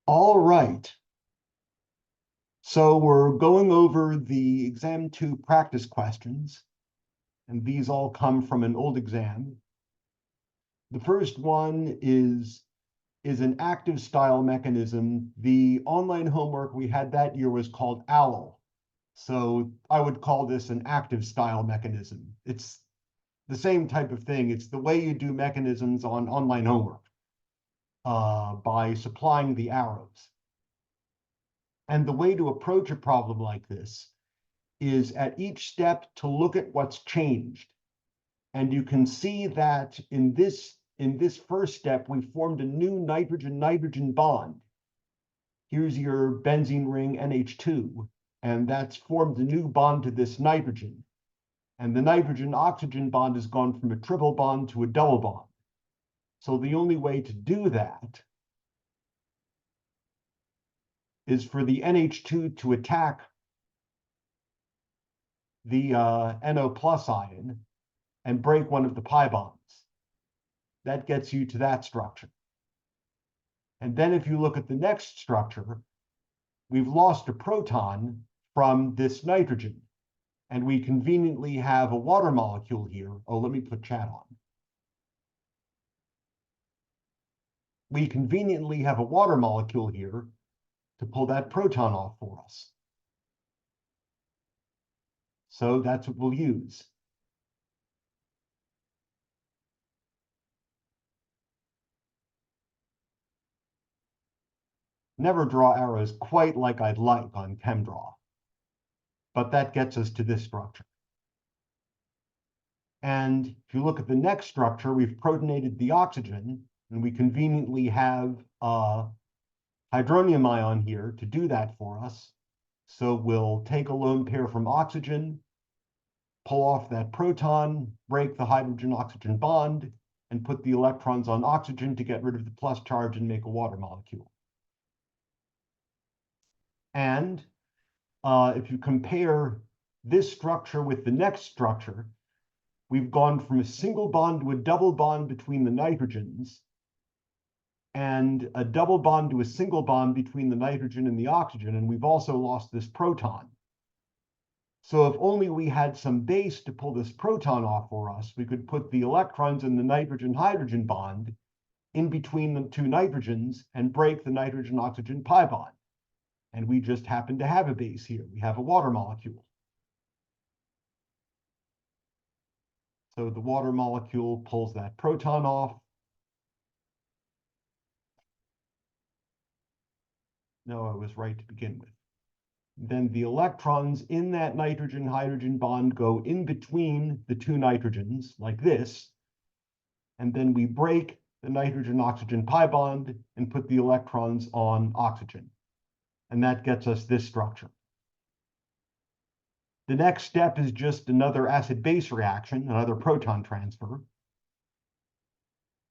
All right. So we're going over the exam 2 practice questions, and these all come from an old exam. The first one is an active style mechanism. The online homework we had that year was called OWL. So I would call this an active style mechanism. It's the same type of thing. It's the way you do mechanisms on online homework by supplying the arrows. And the way to approach a problem like this is at each step to look at what's changed. And you can see that in this first step, we formed a new nitrogen-nitrogen bond. Here's your benzene ring NH2, and that's formed a new bond to this nitrogen. And the nitrogen-oxygen bond has gone from a triple bond to a double bond. So the only way to do that is for the NH2 to attack the NO plus ion and break one of the pi bonds. That gets you to that structure. And then if you look at the next structure, we've lost a proton from this nitrogen. And we conveniently have a water molecule here. Oh, let me put chat on. We conveniently have a water molecule here to pull that proton off for us. So that's what we'll use. Never draw arrows quite like I'd like on ChemDraw, but that gets us to this structure. And if you look at the next structure, we've protonated the oxygen, and we conveniently have a hydronium ion here to do that for us. So we'll take a lone pair from oxygen, pull off that proton, break the hydrogen-oxygen bond, and put the electrons on oxygen to get rid of the plus charge and make a water molecule. And if you compare this structure with the next structure, we've gone from a single bond to a double bond between the nitrogens, and a double bond to a single bond between the nitrogen and the oxygen, and we've also lost this proton. So if only we had some base to pull this proton off for us, we could put the electrons in the nitrogen-hydrogen bond in between the two nitrogens and break the nitrogen-oxygen pi bond. And we just happen to have a base here. We have a water molecule. So the water molecule pulls that proton off. No, I was right to begin with. Then the electrons in that nitrogen-hydrogen bond go in between the two nitrogens like this. And then we break the nitrogen-oxygen pi bond and put the electrons on oxygen. And that gets us this structure. The next step is just another acid-base reaction, another proton transfer.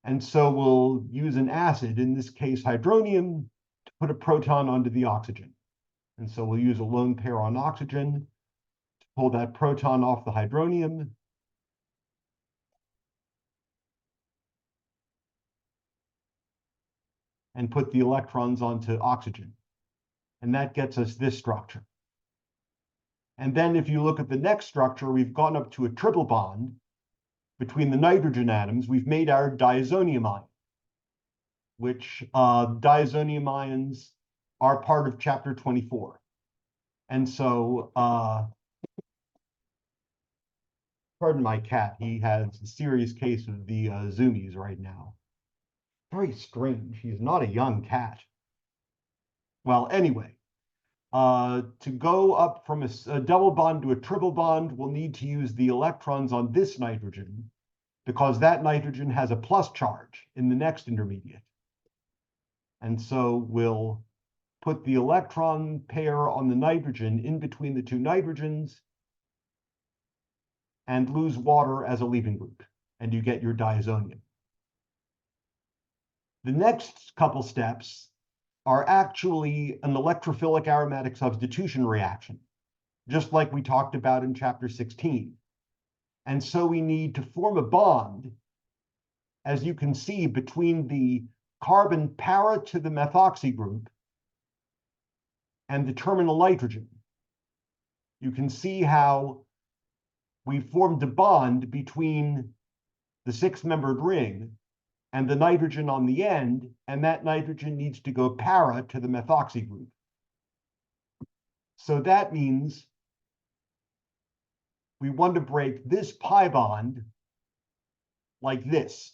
And so we'll use an acid, in this case hydronium, to put a proton onto the oxygen. And so we'll use a lone pair on oxygen to pull that proton off the hydronium. And put the electrons onto oxygen. And that gets us this structure. And then if you look at the next structure, we've gone up to a triple bond between the nitrogen atoms. We've made our diazonium ion, which diazonium ions are part of chapter 24. And so, pardon my cat, he has a serious case of the zoomies right now. Very strange. He's not a young cat. Well, anyway, to go up from a double bond to a triple bond, we'll need to use the electrons on this nitrogen because that nitrogen has a plus charge in the next intermediate. And so we'll put the electron pair on the nitrogen in between the two nitrogens and lose water as a leaving group, and you get your diazonium. The next couple steps are actually an electrophilic aromatic substitution reaction, just like we talked about in chapter 16. And so we need to form a bond, as you can see, between the carbon para to the methoxy group and the terminal nitrogen, you can see how we formed a bond between the six-membered ring and the nitrogen on the end, and that nitrogen needs to go para to the methoxy group. So that means we want to break this pi bond like this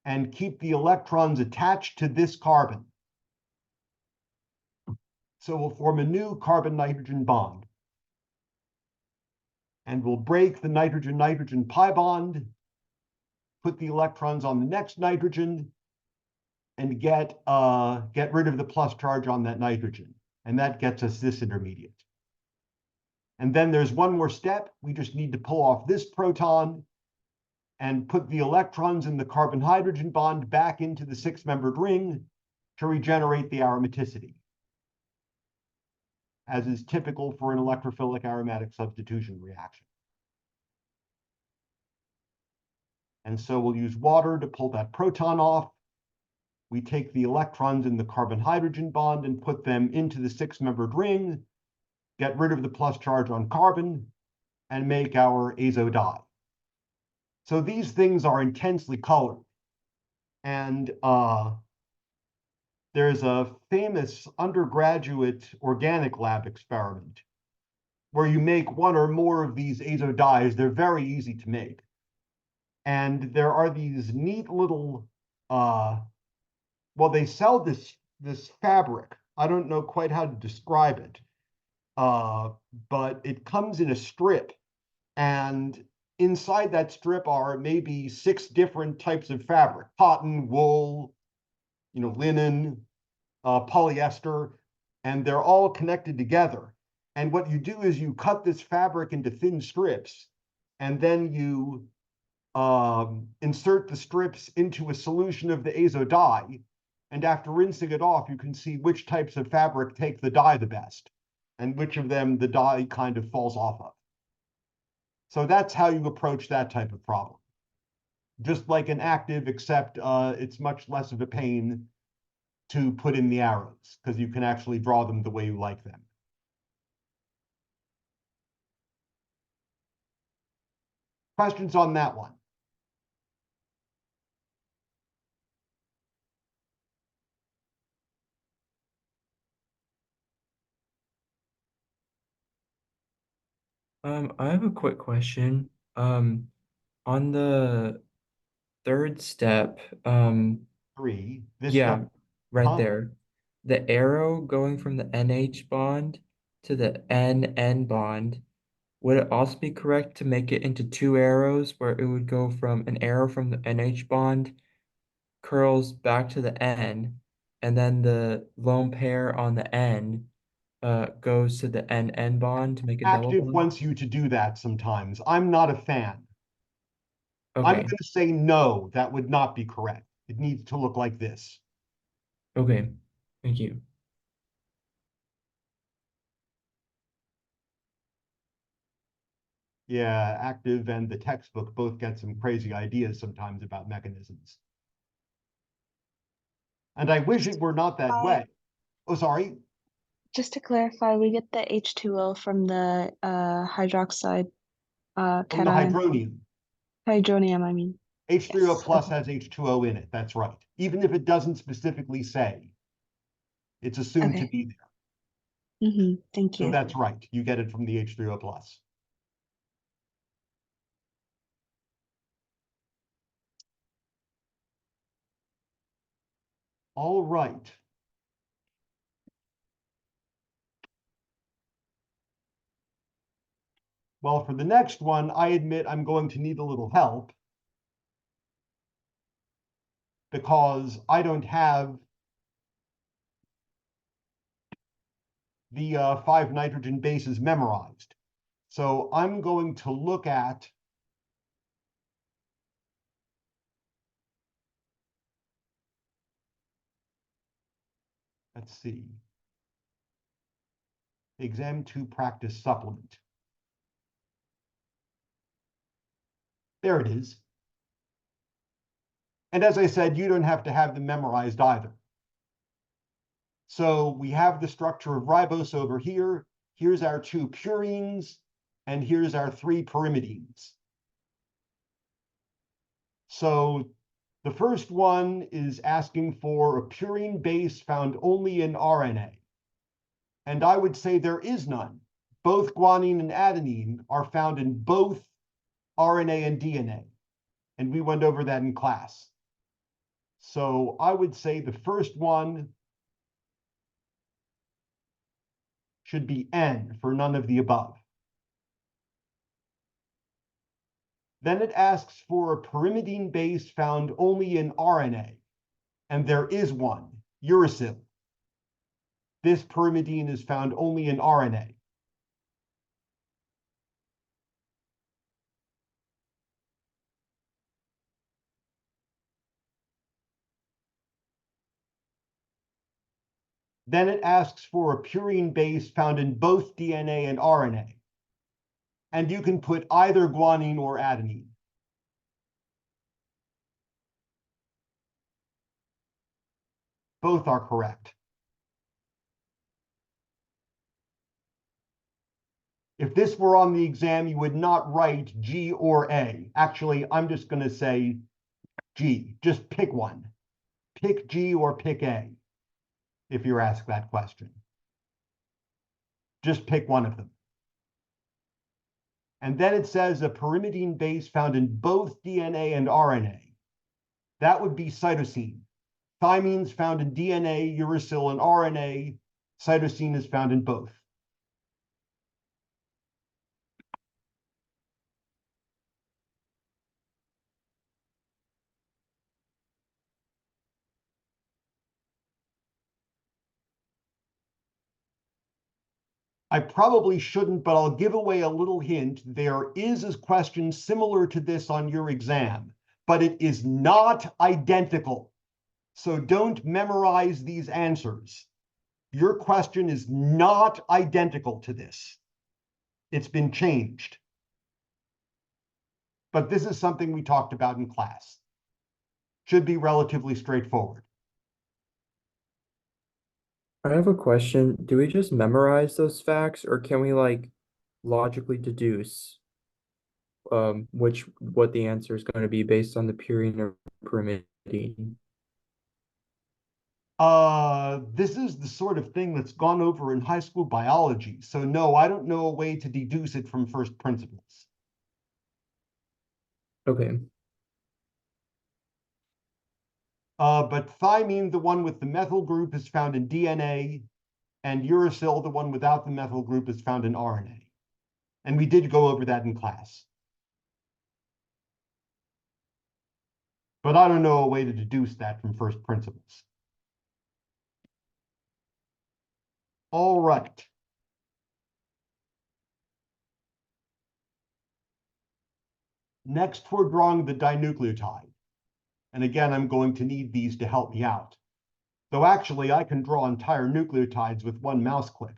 and keep the electrons attached to this carbon. So we'll form a new carbon-nitrogen bond. And we'll break the nitrogen-nitrogen pi bond, put the electrons on the next nitrogen, and get rid of the plus charge on that nitrogen. And that gets us this intermediate. And then there's one more step. We just need to pull off this proton and put the electrons in the carbon-hydrogen bond back into the six-membered ring to regenerate the aromaticity, as is typical for an electrophilic aromatic substitution reaction. And so we'll use water to pull that proton off. We take the electrons in the carbon-hydrogen bond and put them into the six-membered ring, get rid of the plus charge on carbon, and make our azo dye. So these things are intensely colored. And there's a famous undergraduate organic lab experiment where you make one or more of these azo dyes. They're very easy to make. And there are these neat little, well, they sell this fabric. I don't know quite how to describe it, but it comes in a strip, and inside that strip are maybe 6 different types of fabric: cotton, wool, linen, polyester, and they're all connected together. And what you do is you cut this fabric into thin strips, and then you insert the strips into a solution of the azo dye. And after rinsing it off, you can see which types of fabric take the dye the best and which of them the dye kind of falls off of. So that's how you approach that type of problem. Just like an active, except it's much less of a pain to put in the arrows because you can actually draw them the way you like them. Questions on that one? I have a quick question. On the third step, 3, this yeah, step. right there, the arrow going from the NH bond to the NN bond, would it also be correct to make it into 2 arrows where it would go from an arrow from the NH bond curls back to the N, and then the lone pair on the N goes to the NN bond to make a double Active bond? wants you to do that sometimes. I'm not a fan. I'm going Okay. to say no, that would not be correct. It needs to look like this. Okay. Thank you. Yeah, Active and the textbook both get some crazy ideas sometimes about mechanisms. And I wish it were not that way. Oh, sorry. Just to clarify, we get the H2O from the hydroxide From the cation. hydronium. Hydronium, I mean. H3O Yes. plus has H2O in it. That's right. Even if it doesn't specifically say, it's assumed to Okay. be there. Thank So you. that's right. You get it from the H3O plus. All right. Well, for the next one, I admit I'm going to need a little help because I don't have the 5 nitrogen bases memorized. So I'm going to look at let's see, exam 2 practice supplement. There it is. And as I said, you don't have to have them memorized either. So we have the structure of ribose over here. Here's our 2 purines, and here's our 3 pyrimidines. So the first one is asking for a purine base found only in RNA. And I would say there is none. Both guanine and adenine are found in both RNA and DNA. And we went over that in class. So I would say the first one should be N for none of the above. Then it asks for a pyrimidine base found only in RNA. And there is one, uracil. This pyrimidine is found only in RNA. Then it asks for a purine base found in both DNA and RNA. And you can put either guanine or adenine. Both are correct. If this were on the exam, you would not write G or A. Actually, I'm just going to say G. Just pick one. Pick G or pick A if you're asked that question. Just pick one of them. And then it says a pyrimidine base found in both DNA and RNA. That would be cytosine. Thymines found in DNA, uracil, and RNA. Cytosine is found in both. I probably shouldn't, but I'll give away a little hint. There is a question similar to this on your exam, but it is not identical. So don't memorize these answers. Your question is not identical to this. It's been changed. But this is something we talked about in class. Should be relatively straightforward. I have a question. Do we just memorize those facts, or can we like logically deduce what the answer is going to be based on the purine or pyrimidine? This is the sort of thing that's gone over in high school biology. So no, I don't know a way to deduce it from first principles. Okay. But thymine, the one with the methyl group, is found in DNA, and uracil, the one without the methyl group, is found in RNA. And we did go over that in class. But I don't know a way to deduce that from first principles. All right. Next, we're drawing the dinucleotide. And again, I'm going to need these to help me out. Though actually, I can draw entire nucleotides with one mouse click.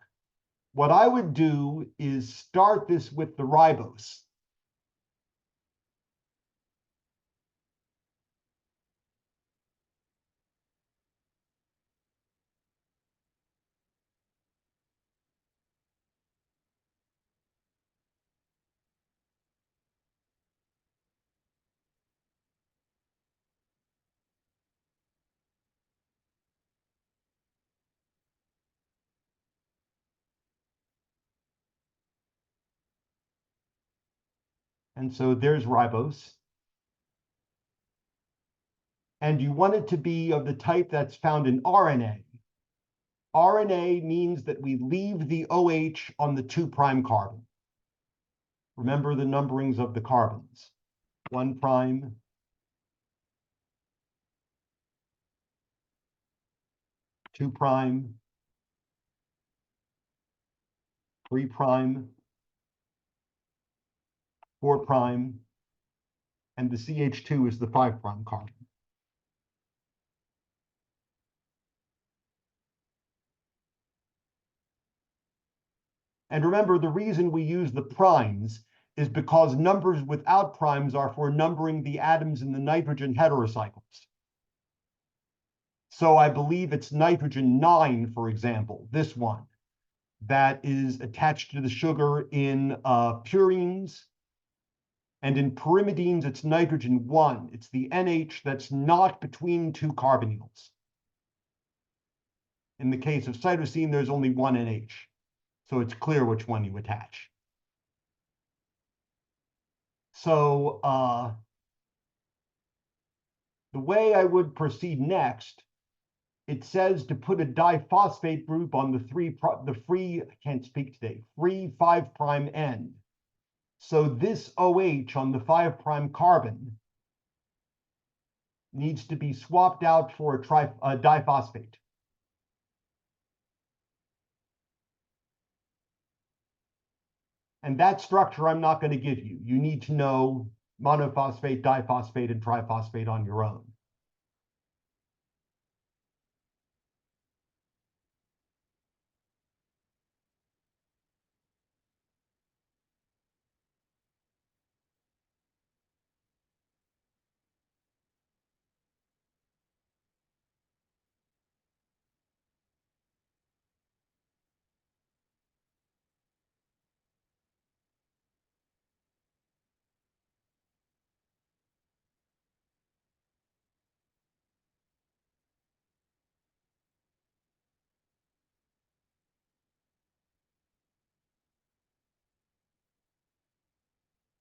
What I would do is start this with the ribose. And so there's ribose. And you want it to be of the type that's found in RNA. RNA means that we leave the OH on the 2' carbon. Remember the numberings of the carbons. 1', 2', 3', 4', and the CH2 is the 5' carbon. And remember, the reason we use the primes is because numbers without primes are for numbering the atoms in the nitrogen heterocycles. So I believe it's nitrogen 9, for example, this one, that is attached to the sugar in purines. And in pyrimidines, it's nitrogen 1. It's the NH that's not between two carbonyls. In the case of cytosine, there's only one NH. So it's clear which one you attach. So the way I would proceed next, it says to put a diphosphate group on the free, I can't speak today, free 5' end. So this OH on the 5' carbon needs to be swapped out for a diphosphate. And that structure I'm not going to give you. You need to know monophosphate, diphosphate, and triphosphate on your own.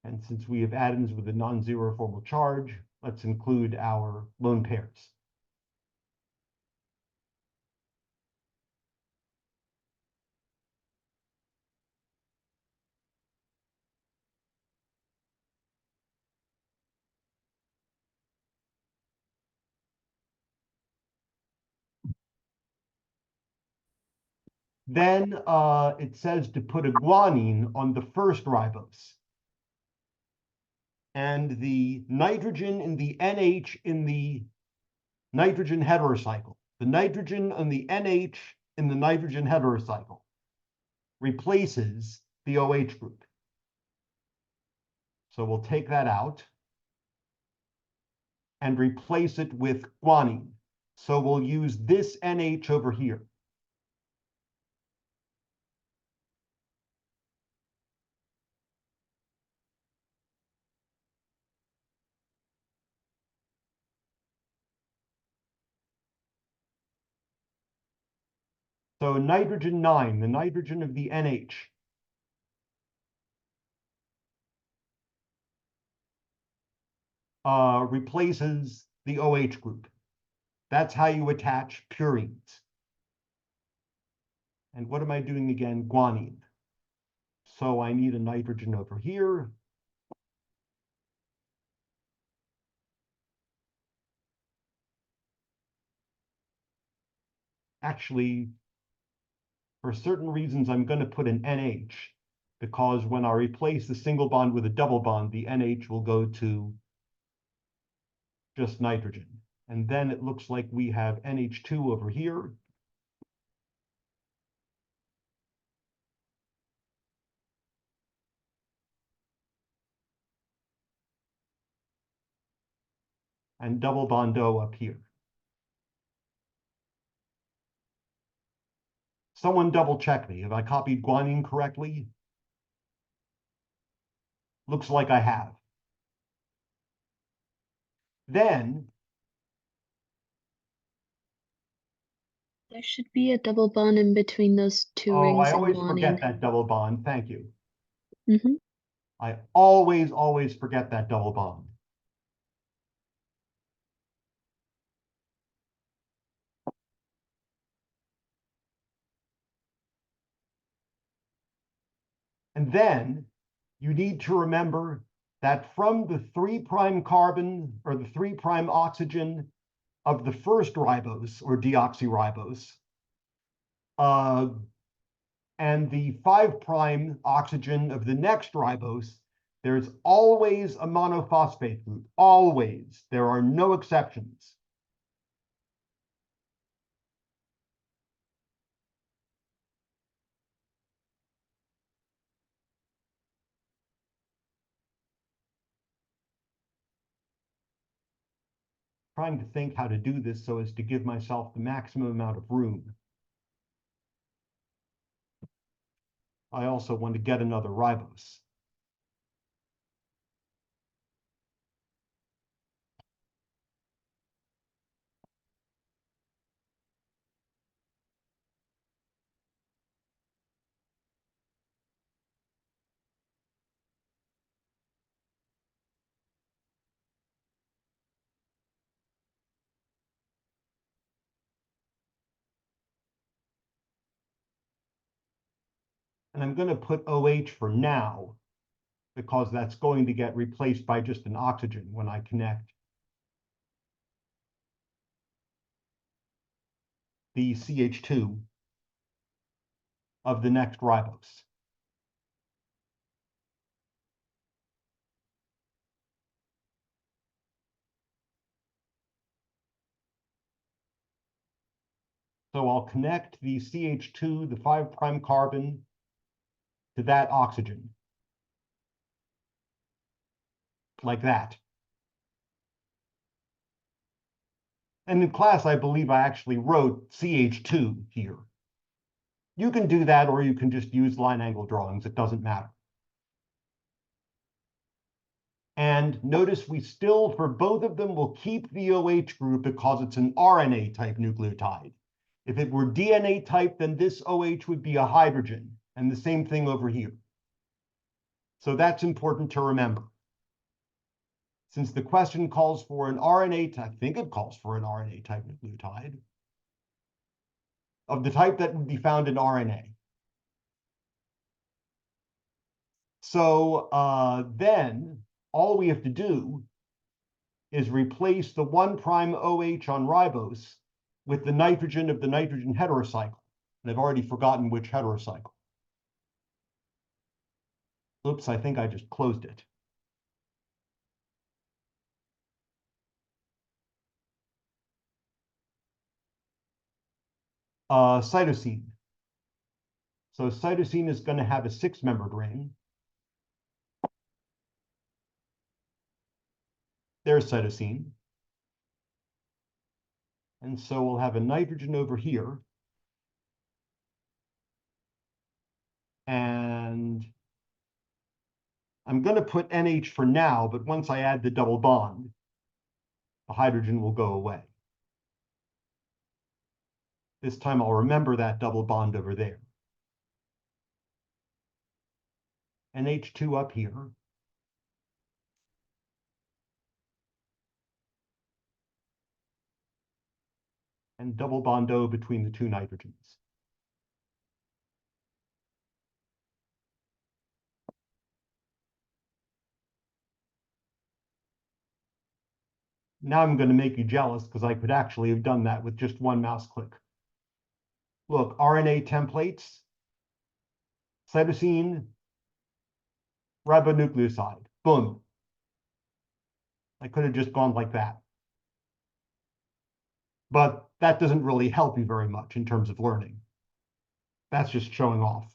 And since we have atoms with a non-zero formal charge, let's include our lone pairs. Then it says to put a guanine on the first ribose. And the nitrogen in the NH in the nitrogen heterocycle. The nitrogen on the NH in the nitrogen heterocycle replaces the OH group. So we'll take that out and replace it with guanine. So we'll use this NH over here. So nitrogen 9, the nitrogen of the NH, replaces the OH group. That's how you attach purines. And what am I doing again? Guanine. So I need a nitrogen over here. Actually, for certain reasons, I'm going to put an NH, because when I replace the single bond with a double bond, the NH will go to just nitrogen. And then it looks like we have NH2 over here. And double bond O up here. Someone double check me. Have I copied guanine correctly? Looks like I have. Then, There should be a double bond in between those two rings I in always guanine. forget that double bond. Thank you. Mm-hmm. I always forget that double bond. And then you need to remember that from the 3' carbon or the 3' oxygen of the first ribose or deoxyribose, and the 5' oxygen of the next ribose, there's always a monophosphate group. Always. There are no exceptions. trying to think how to do this so as to give myself the maximum amount of room. I also want to get another ribose. And I'm going to put OH for now, because that's going to get replaced by just an oxygen when I connect the CH2 of the next ribose. So I'll connect the CH2, the 5' carbon, to that oxygen, like that. And in class, I believe I actually wrote CH2 here. You can do that, or you can just use line angle drawings. It doesn't matter. And notice we still, for both of them, will keep the OH group because it's an RNA type nucleotide. If it were DNA type, then this OH would be a hydrogen, and the same thing over here. So that's important to remember. Since the question calls for an RNA, I think it calls for an RNA type nucleotide, of the type that would be found in RNA. So then all we have to do is replace the 1' OH on ribose with the nitrogen of the nitrogen heterocycle. And I've already forgotten which heterocycle. Oops, I think I just closed it. Cytosine. So cytosine is going to have a 6-membered ring. There's cytosine. And so we'll have a nitrogen over here. And I'm going to put NH for now, but once I add the double bond, the hydrogen will go away. This time I'll remember that double bond over there. NH2 up here. And double bond O between the two nitrogens. Now I'm going to make you jealous because I could actually have done that with just one mouse click. Look, RNA templates, cytosine, ribonucleoside, boom. I could have just gone like that. But that doesn't really help you very much in terms of learning. That's just showing off.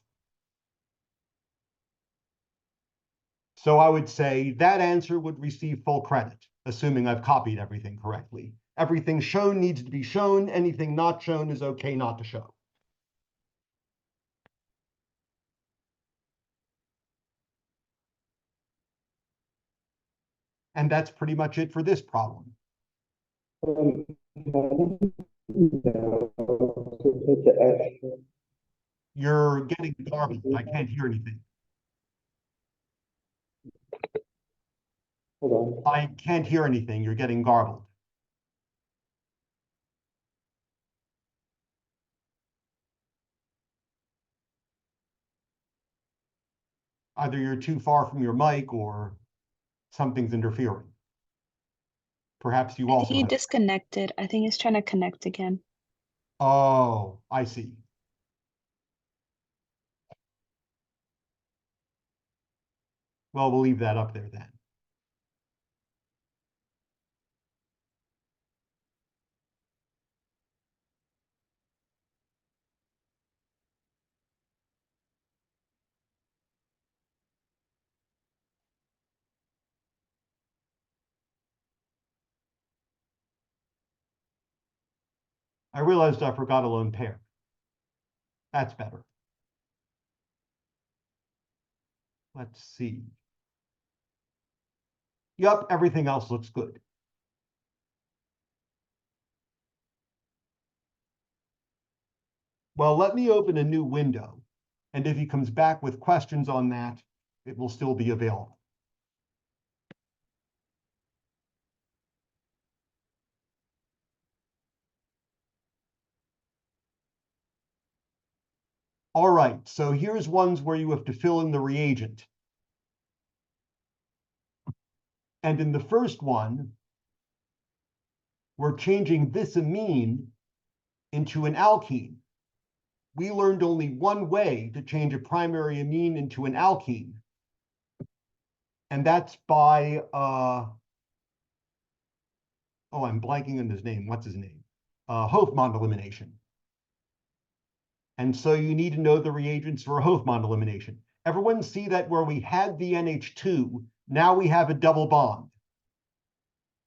So I would say that answer would receive full credit, assuming I've copied everything correctly. Everything shown needs to be shown. Anything not shown is okay not to show. And that's pretty much it for this problem. You're getting garbled. I can't hear anything. Hold I can't hear anything. You're getting garbled. Either you're too far from your mic or something's interfering. Perhaps you I think also he have... disconnected. I think he's trying to connect again. Oh, I see. Well, we'll leave that up there then. I realized I forgot a lone pair. That's better. Let's see. Yup, everything else looks good. Well, let me open a new window, and if he comes back with questions on that, it will still be available. All right, so here's ones where you have to fill in the reagent. And in the first one, we're changing this amine into an alkene. We learned only one way to change a primary amine into an alkene. And that's by, oh, I'm blanking on his name. What's his name? Hofmann elimination. And so you need to know the reagents for a Hofmann elimination. Everyone see that where we had the NH2, now we have a double bond.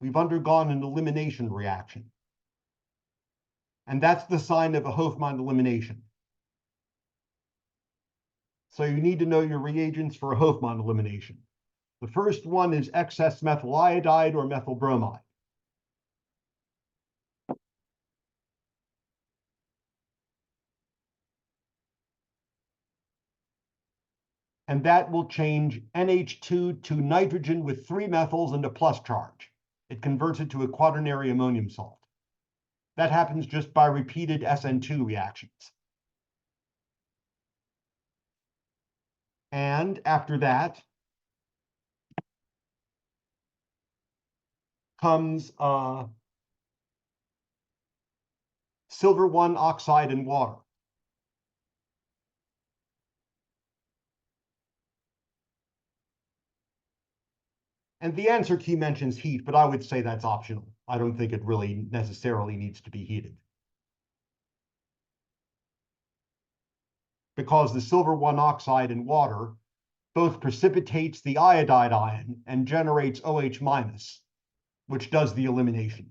We've undergone an elimination reaction. And that's the sign of a Hofmann elimination. So you need to know your reagents for a Hofmann elimination. The first one is excess methyl iodide or methyl bromide. And that will change NH2 to nitrogen with 3 methyls and a plus charge. It converts it to a quaternary ammonium salt. That happens just by repeated SN2 reactions. And after that comes silver 1 oxide and water. And the answer key mentions heat, but I would say that's optional. I don't think it really necessarily needs to be heated. Because the silver 1 oxide and water both precipitates the iodide ion and generates OH-, which does the elimination.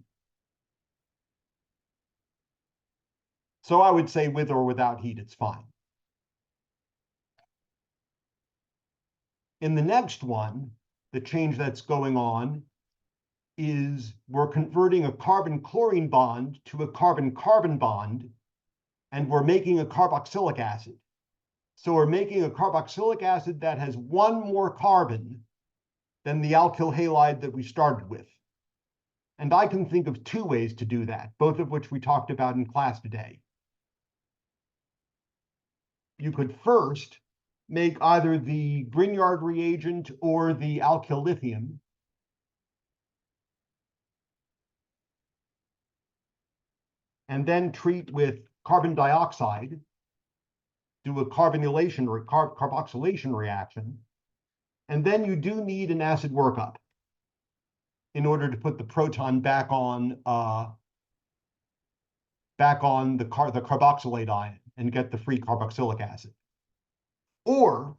So I would say with or without heat, it's fine. In the next one, the change that's going on is we're converting a carbon-chlorine bond to a carbon-carbon bond, and we're making a carboxylic acid. So we're making a carboxylic acid that has 1 more carbon than the alkyl halide that we started with. And I can think of 2 ways to do that, both of which we talked about in class today. You could first make either the Grignard reagent or the alkyl lithium. And then treat with carbon dioxide, do a carbonylation or carboxylation reaction. And then you do need an acid workup in order to put the proton back on the carboxylate ion and get the free carboxylic acid. Or,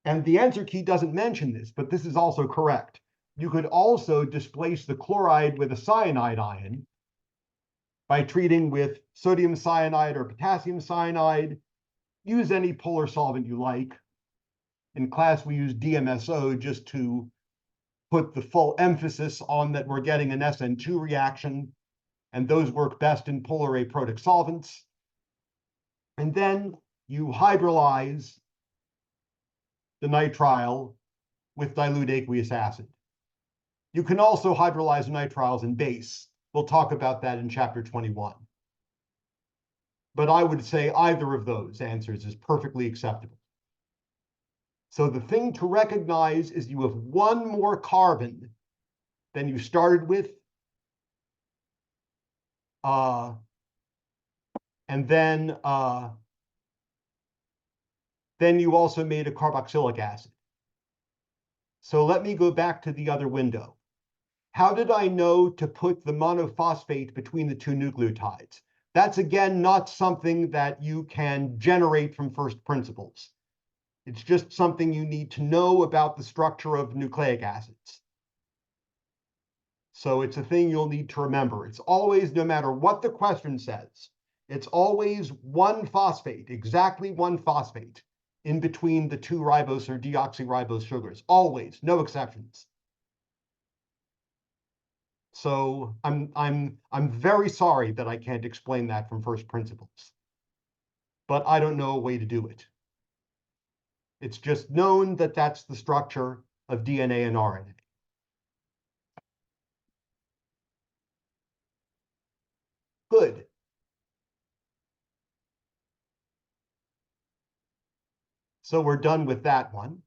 and the answer key doesn't mention this, but this is also correct, you could also displace the chloride with a cyanide ion by treating with sodium cyanide or potassium cyanide. Use any polar solvent you like. In class, we use DMSO just to put the full emphasis on that we're getting an SN2 reaction, and those work best in polar aprotic solvents. And then you hydrolyze the nitrile with dilute aqueous acid. You can also hydrolyze nitriles in base. We'll talk about that in chapter 21. But I would say either of those answers is perfectly acceptable. So the thing to recognize is you have 1 more carbon than you started with. And then you also made a carboxylic acid. So let me go back to the other window. How did I know to put the monophosphate between the 2 nucleotides? That's, again, not something that you can generate from first principles. It's just something you need to know about the structure of nucleic acids. So it's a thing you'll need to remember. It's always, no matter what the question says, it's always one phosphate, exactly one phosphate in between the two ribose or deoxyribose sugars. Always, no exceptions. So I'm very sorry that I can't explain that from first principles, but I don't know a way to do it. It's just known that that's the structure of DNA and RNA. Good. So we're done with that one.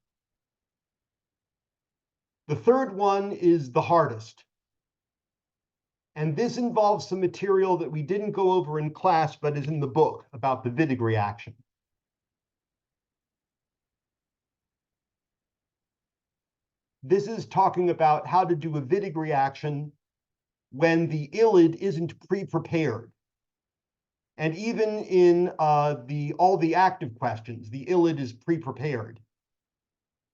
The third one is the hardest. And this involves some material that we didn't go over in class, but is in the book about the Wittig reaction. This is talking about how to do a Wittig reaction when the ylid isn't pre-prepared. And even in all the active questions, the ylid is pre-prepared.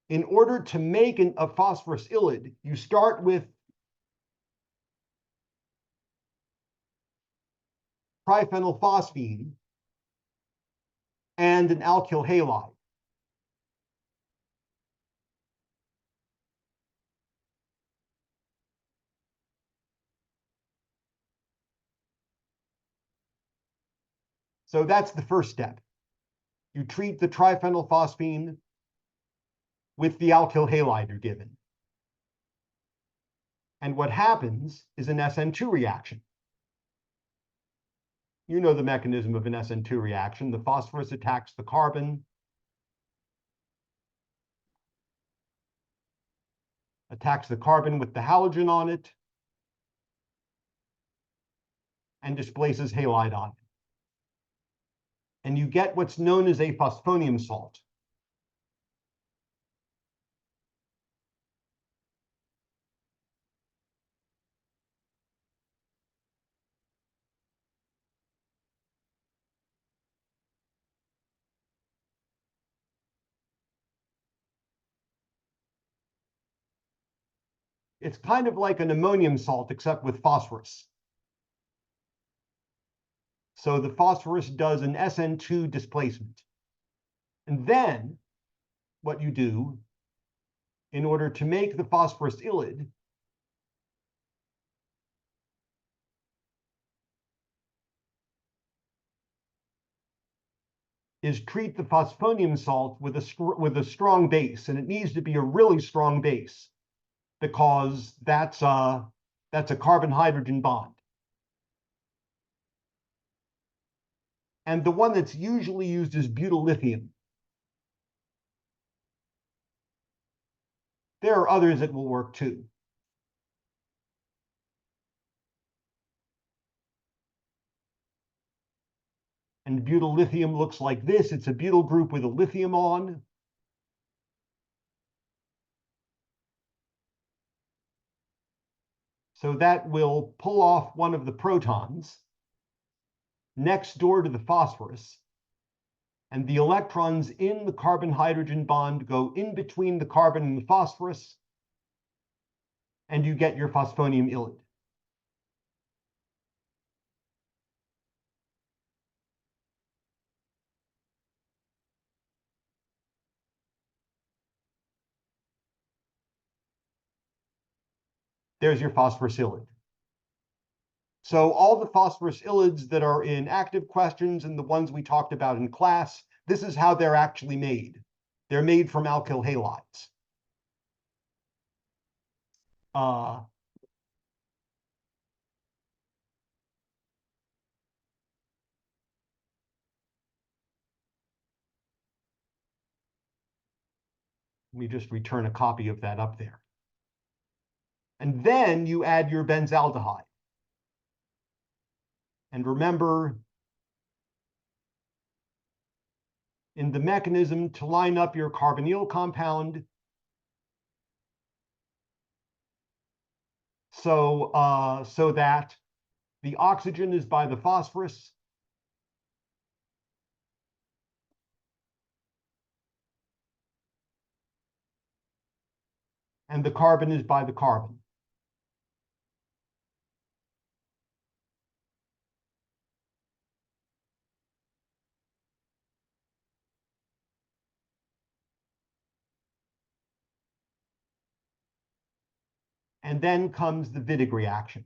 In order to make a phosphorus ylid, you start with triphenylphosphine and an alkyl halide. So that's the first step. You treat the triphenylphosphine with the alkyl halide you're given. And what happens is an SN2 reaction. You know the mechanism of an SN2 reaction. The phosphorus attacks the carbon, with the halogen on it, and displaces halide on it. And you get what's known as a phosphonium salt. It's kind of like an ammonium salt, except with phosphorus. So the phosphorus does an SN2 displacement. And then what you do in order to make the phosphorus ylid is treat the phosphonium salt with a strong base, and it needs to be a really strong base because that's a carbon-hydrogen bond. And the one that's usually used is butyllithium. There are others that will work too. And butyllithium looks like this. It's a butyl group with a lithium on. So that will pull off one of the protons next door to the phosphorus. And the electrons in the carbon-hydrogen bond go in between the carbon and the phosphorus, and you get your phosphonium ylid. There's your phosphorus ylid. So all the phosphorus ylids that are in active questions and the ones we talked about in class, this is how they're actually made. They're made from alkyl halides. Let me just return a copy of that up there. And then you add your benzaldehyde. And remember, in the mechanism to line up your carbonyl compound, so that the oxygen is by the phosphorus, and the carbon is by the carbon. And then comes the Wittig reaction.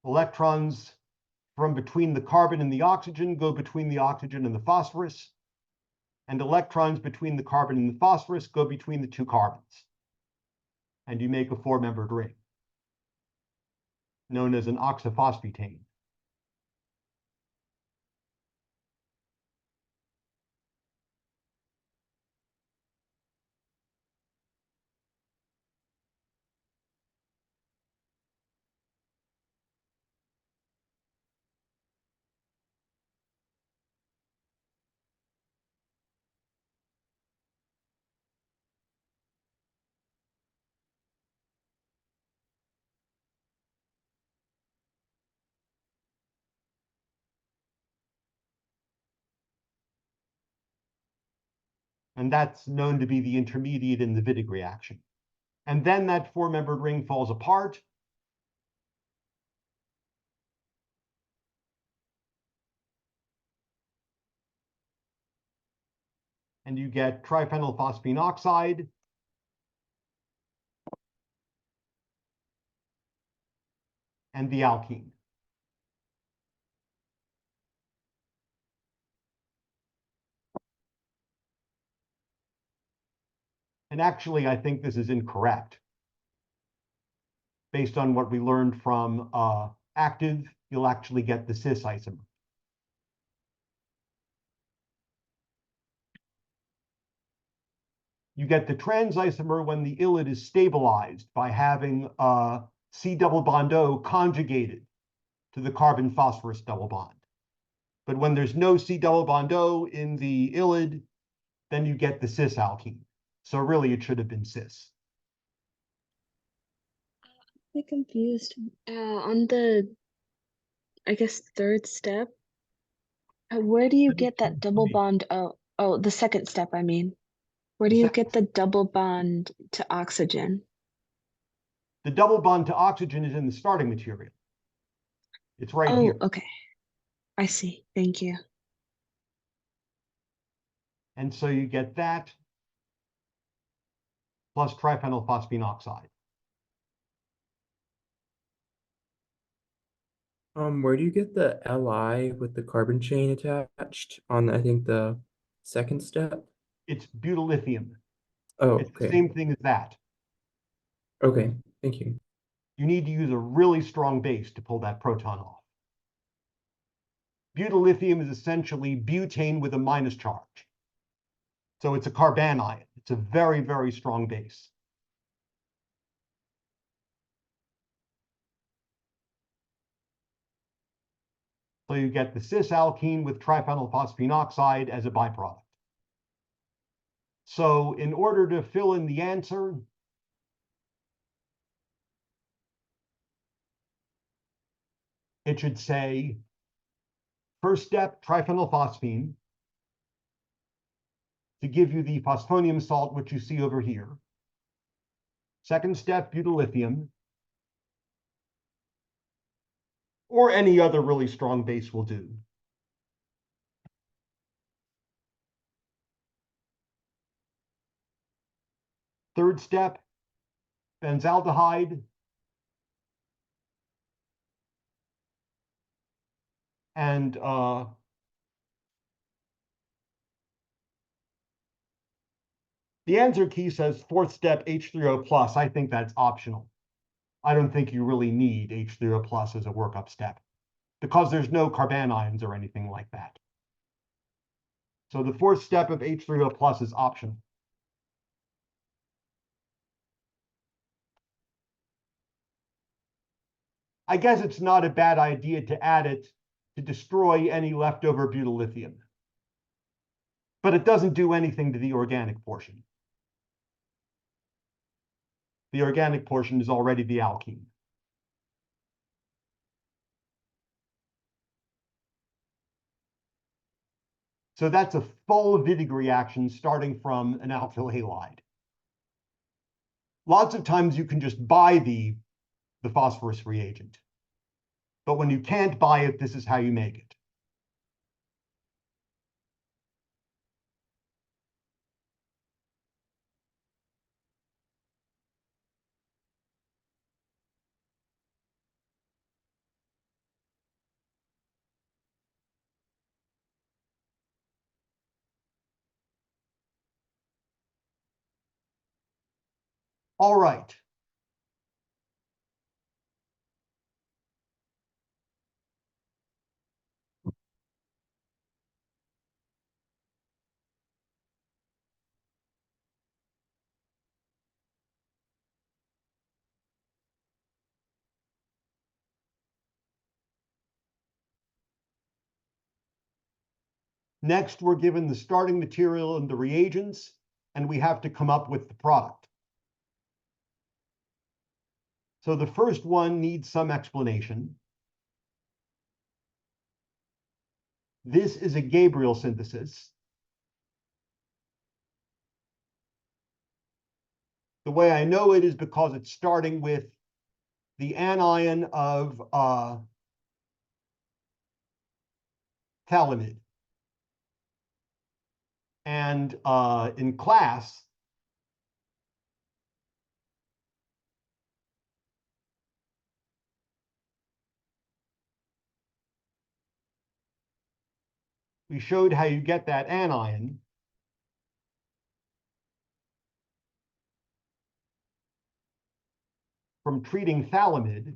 Electrons from between the carbon and the oxygen go between the oxygen and the phosphorus, and electrons between the carbon and the phosphorus go between the two carbons. And you make a four-membered ring, known as an oxyphosphetane. And that's known to be the intermediate in the Wittig reaction. And then that four-membered ring falls apart. And you get triphenylphosphine oxide. And the alkene. And actually, I think this is incorrect. Based on what we learned from active, you'll actually get the cis isomer. You get the trans isomer when the ylid is stabilized by having C double bond O conjugated to the carbon phosphorus double bond. But when there's no C double bond O in the ylid, then you get the cis alkene. So really, it should have been cis. I'm confused. On the, I guess, third step, where do you get that double bond? Oh, the second step, I mean. Where do you get the double bond to oxygen? The double bond to oxygen is in the starting material. It's right here. Oh, okay. I see. Thank you. And so you get that plus triphenylphosphine oxide. Where do you get the Li with the carbon chain attached on, I think, the second step? It's butyllithium. Oh, It's the okay. same thing as that. Okay, thank you. You need to use a really strong base to pull that proton off. Butyllithium is essentially butane with a minus charge. So it's a carbanion. It's a very, very strong base. So you get the cis alkene with triphenylphosphine oxide as a byproduct. So in order to fill in the answer, it should say, first step, triphenylphosphine, to give you the phosphonium salt, which you see over here. Second step, butyllithium, or any other really strong base will do. Third step, benzaldehyde, and the answer key says fourth step H3O plus. I think that's optional. I don't think you really need H3O plus as a workup step because there's no carbanions or anything like that. So the fourth step of H3O plus is optional. I guess it's not a bad idea to add it to destroy any leftover butyllithium. But it doesn't do anything to the organic portion. The organic portion is already the alkene. So that's a full Wittig reaction starting from an alkyl halide. Lots of times you can just buy the phosphorus reagent. But when you can't buy it, this is how you make it. All right. Next, we're given the starting material and the reagents, and we have to come up with the product. So the first one needs some explanation. This is a Gabriel synthesis. The way I know it is because it's starting with the anion of phthalimide. And in class, we showed how you get that anion from treating phthalimide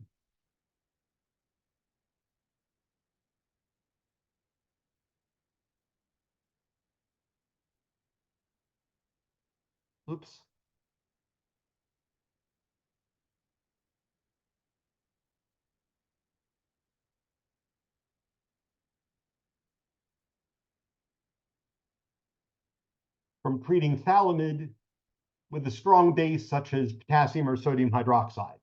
oops. From treating phthalimide with a strong base such as potassium or sodium hydroxide.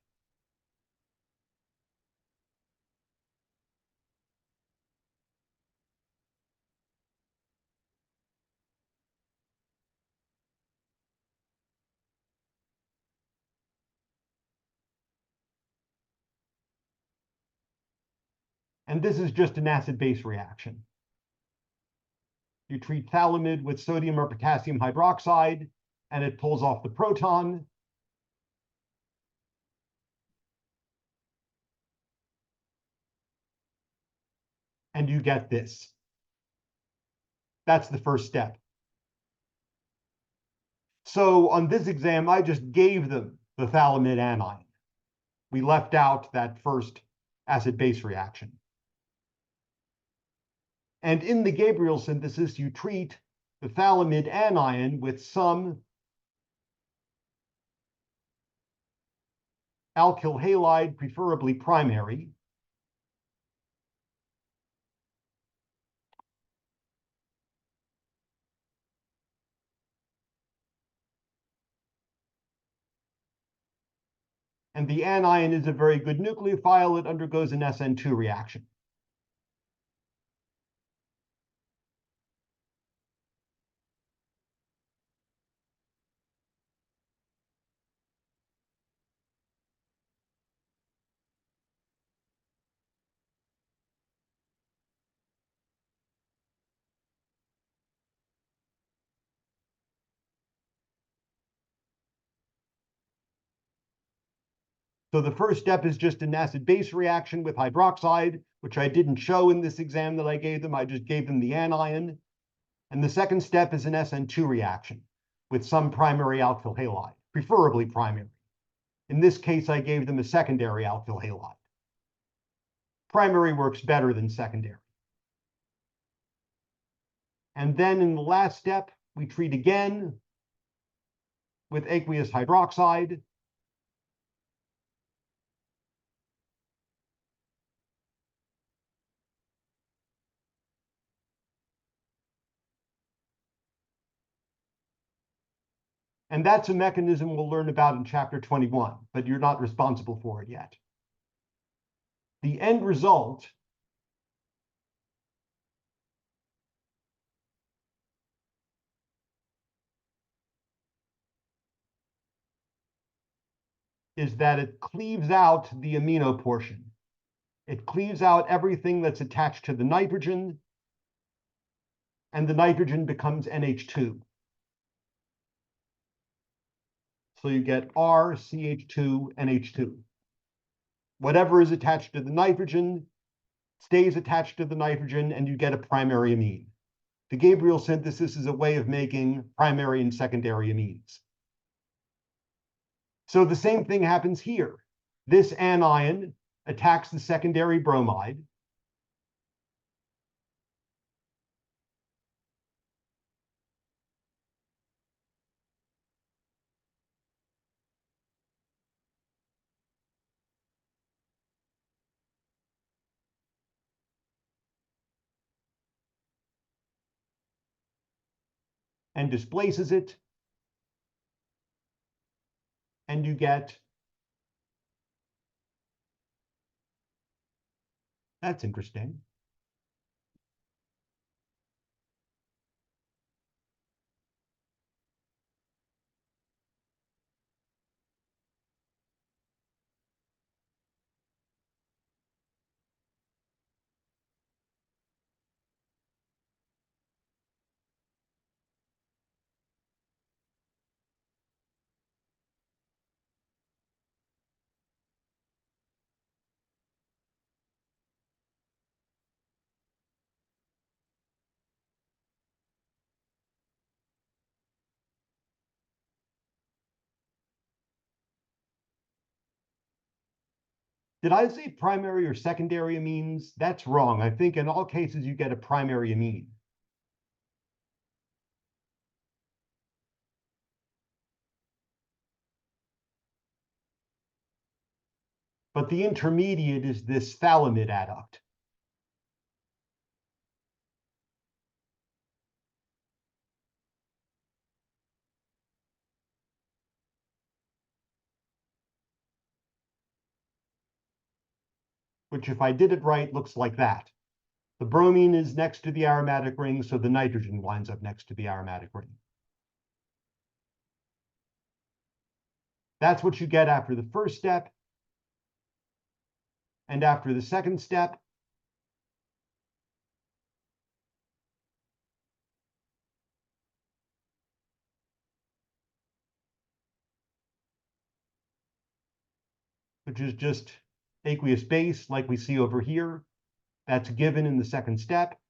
And this is just an acid-base reaction. You treat phthalimide with sodium or potassium hydroxide, and it pulls off the proton. And you get this. That's the first step. So on this exam, I just gave them the phthalimide anion. We left out that first acid-base reaction. And in the Gabriel synthesis, you treat the phthalimide anion with some alkyl halide, preferably primary. And the anion is a very good nucleophile. It undergoes an SN2 reaction. So the first step is just an acid-base reaction with hydroxide, which I didn't show in this exam that I gave them. I just gave them the anion. And the second step is an SN2 reaction with some primary alkyl halide, preferably primary. In this case, I gave them a secondary alkyl halide. Primary works better than secondary. And then in the last step, we treat again with aqueous hydroxide. And that's a mechanism we'll learn about in chapter 21, but you're not responsible for it yet. The end result is that it cleaves out the amino portion. It cleaves out everything that's attached to the nitrogen, and the nitrogen becomes NH2. So you get RCH2, NH2. Whatever is attached to the nitrogen stays attached to the nitrogen, and you get a primary amine. The Gabriel synthesis is a way of making primary and secondary amines. So the same thing happens here. This anion attacks the secondary bromide. And displaces it. And you get, that's interesting. Did I say primary or secondary amines? That's wrong. I think in all cases you get a primary amine. But the intermediate is this phthalimid adduct. Which if I did it right, looks like that. The bromine is next to the aromatic ring, so the nitrogen winds up next to the aromatic ring. That's what you get after the first step. And after the second step, which is just aqueous base like we see over here, that's given in the second step.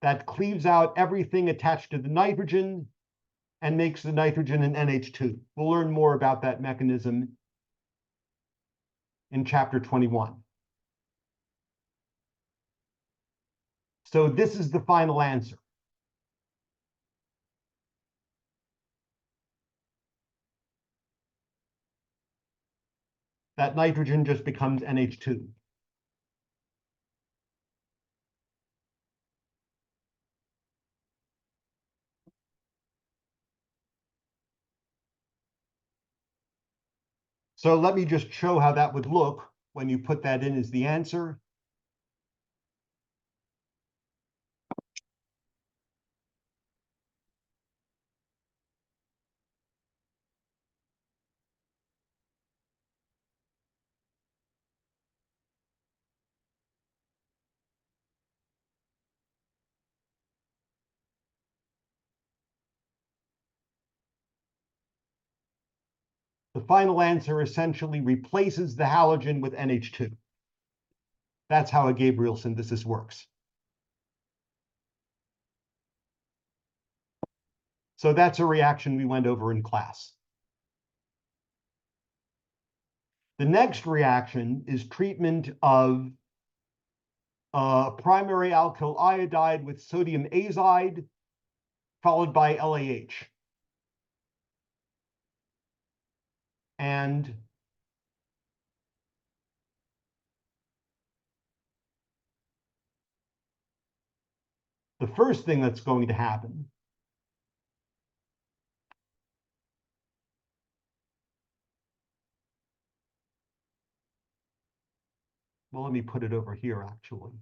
That cleaves out everything attached to the nitrogen and makes the nitrogen an NH2. We'll learn more about that mechanism in chapter 21. So this is the final answer. That nitrogen just becomes NH2. So let me just show how that would look when you put that in as the answer. The final answer essentially replaces the halogen with NH2. That's how a Gabriel synthesis works. So that's a reaction we went over in class. The next reaction is treatment of primary alkyl iodide with sodium azide, followed by LAH. And the first thing that's going to happen well, let me put it over here, actually.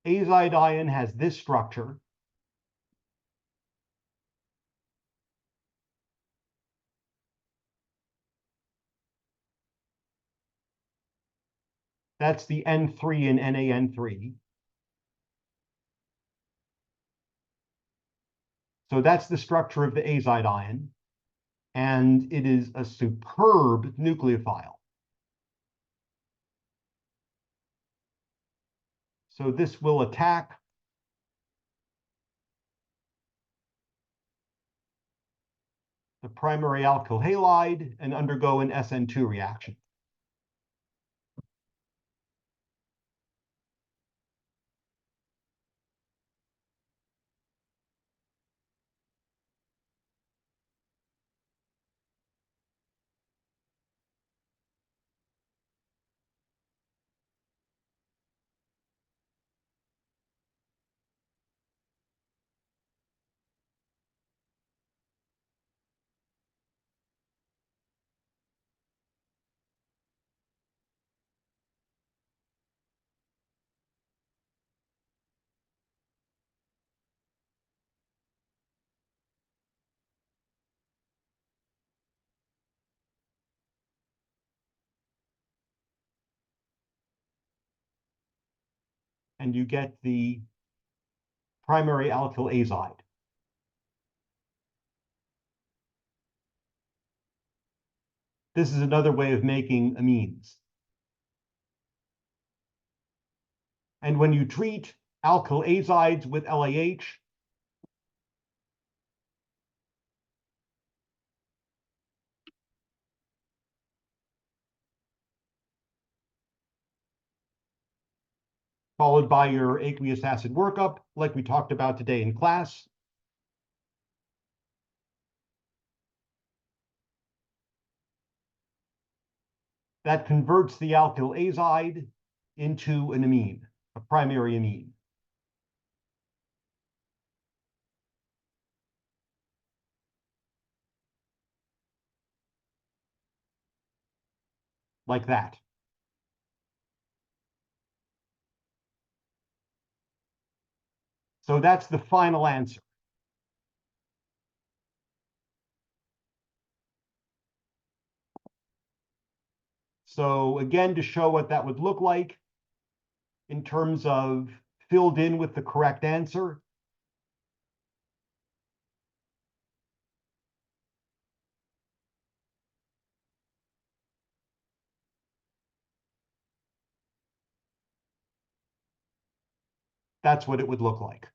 Azide ion has this structure. That's the N3 in NaN3. So that's the structure of the azide ion. and it is a superb nucleophile. So this will attack the primary alkyl halide and undergo an SN2 reaction. And you get the primary alkyl azide. This is another way of making amines. And when you treat alkyl azides with LAH, followed by your aqueous acid workup, like we talked about today in class, that converts the alkyl azide into an amine, a primary amine. Like that. So that's the final answer. So again, to show what that would look like in terms of filled in with the correct answer, that's what it would look like.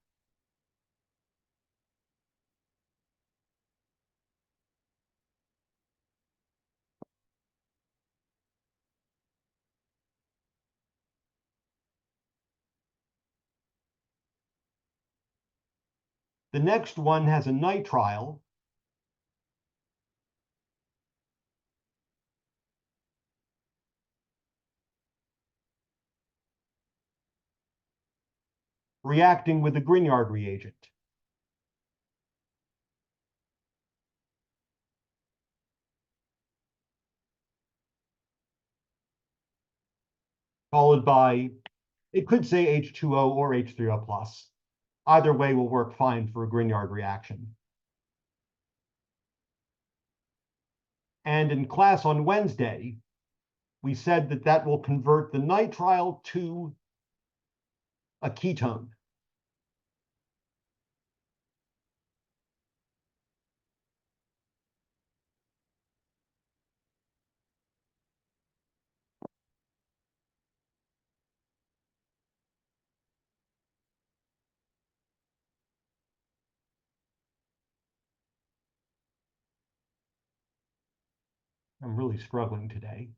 The next one has a nitrile. Reacting with the Grignard reagent. Followed by, it could say H2O or H3O plus. Either way will work fine for a Grignard reaction. And in class on Wednesday, we said that that will convert the nitrile to a ketone. I'm really struggling today.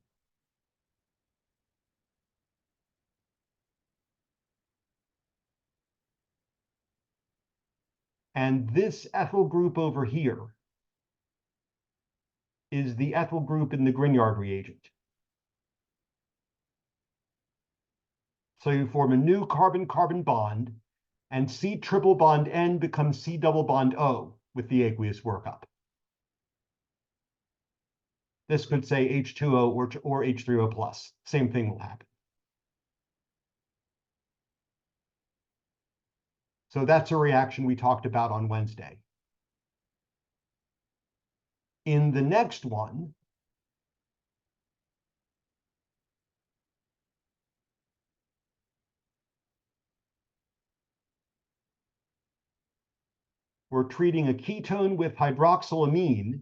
And this ethyl group over here is the ethyl group in the Grignard reagent. So you form a new carbon-carbon bond, and C triple bond N becomes C double bond O with the aqueous workup. This could say H2O or H3O plus. Same thing will happen. So that's a reaction we talked about on Wednesday. In the next one, we're treating a ketone with hydroxylamine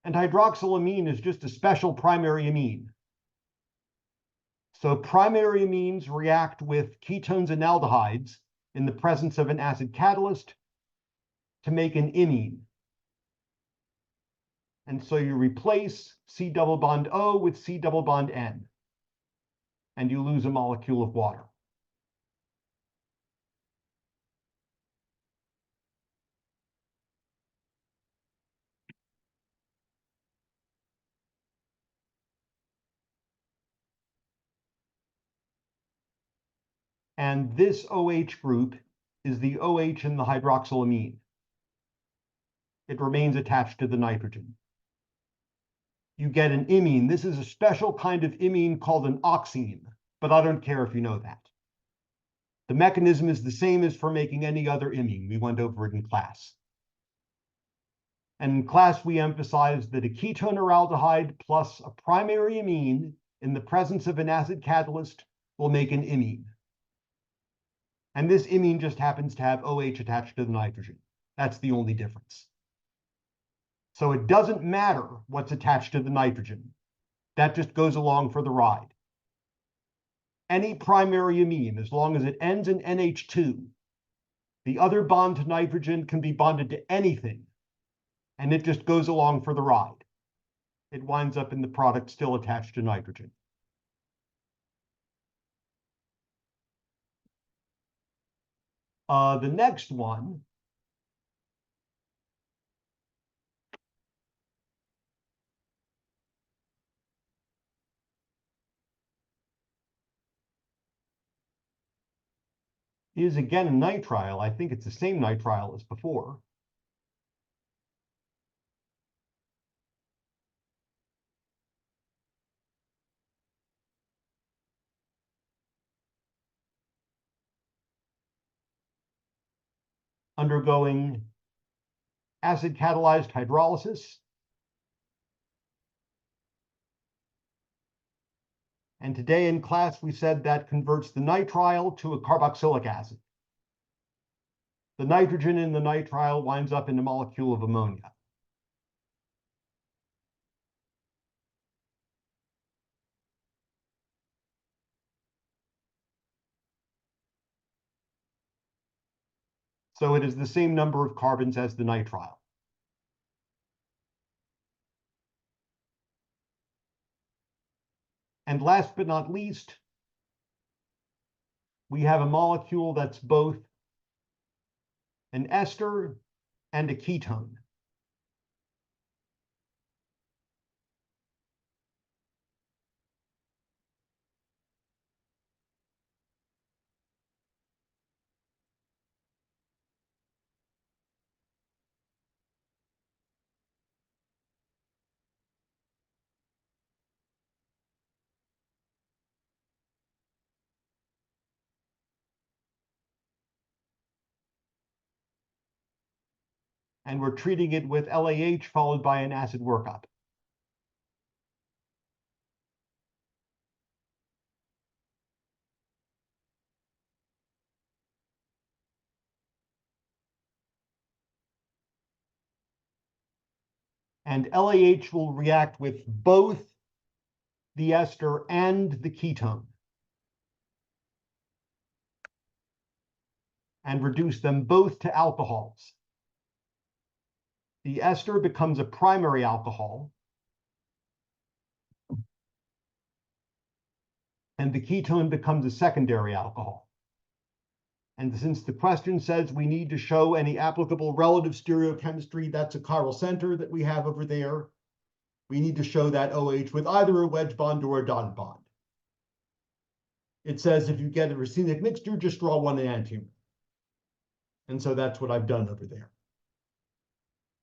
And hydroxylamine is just a special primary amine. So primary amines react with ketones and aldehydes in the presence of an acid catalyst to make an imine. And so you replace C double bond O with C double bond N, and you lose a molecule of water. And this OH group is the OH in the hydroxylamine. It remains attached to the nitrogen. You get an imine. This is a special kind of imine called an oxime, but I don't care if you know that. The mechanism is the same as for making any other imine. We went over it in class. And in class, we emphasized that a ketone or aldehyde plus a primary amine in the presence of an acid catalyst will make an imine. And this imine just happens to have OH attached to the nitrogen. That's the only difference. So it doesn't matter what's attached to the nitrogen. That just goes along for the ride. Any primary amine, as long as it ends in NH2, the other bond to nitrogen can be bonded to anything, and it just goes along for the ride. It winds up in the product still attached to nitrogen. The next one is again a nitrile. I think it's the same nitrile as before. Undergoing acid catalyzed hydrolysis. And today in class, we said that converts the nitrile to a carboxylic acid. The nitrogen in the nitrile winds up in a molecule of ammonia. So it is the same number of carbons as the nitrile. And last but not least, we have a molecule that's both an ester and a ketone. And we're treating it with LAH followed by an acid workup. And LAH will react with both the ester and the ketone and reduce them both to alcohols. The ester becomes a primary alcohol, and the ketone becomes a secondary alcohol. And since the question says we need to show any applicable relative stereochemistry, that's a chiral center that we have over there. We need to show that OH with either a wedge bond or a dotted bond. It says if you get a racemic mixture, just draw one enantiomer. And so that's what I've done over there.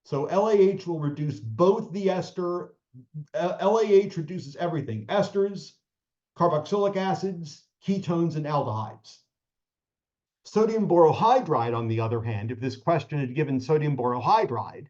So LAH will reduce both the ester. LAH reduces everything: esters, carboxylic acids, ketones, and aldehydes. Sodium borohydride, on the other hand, if this question had given sodium borohydride,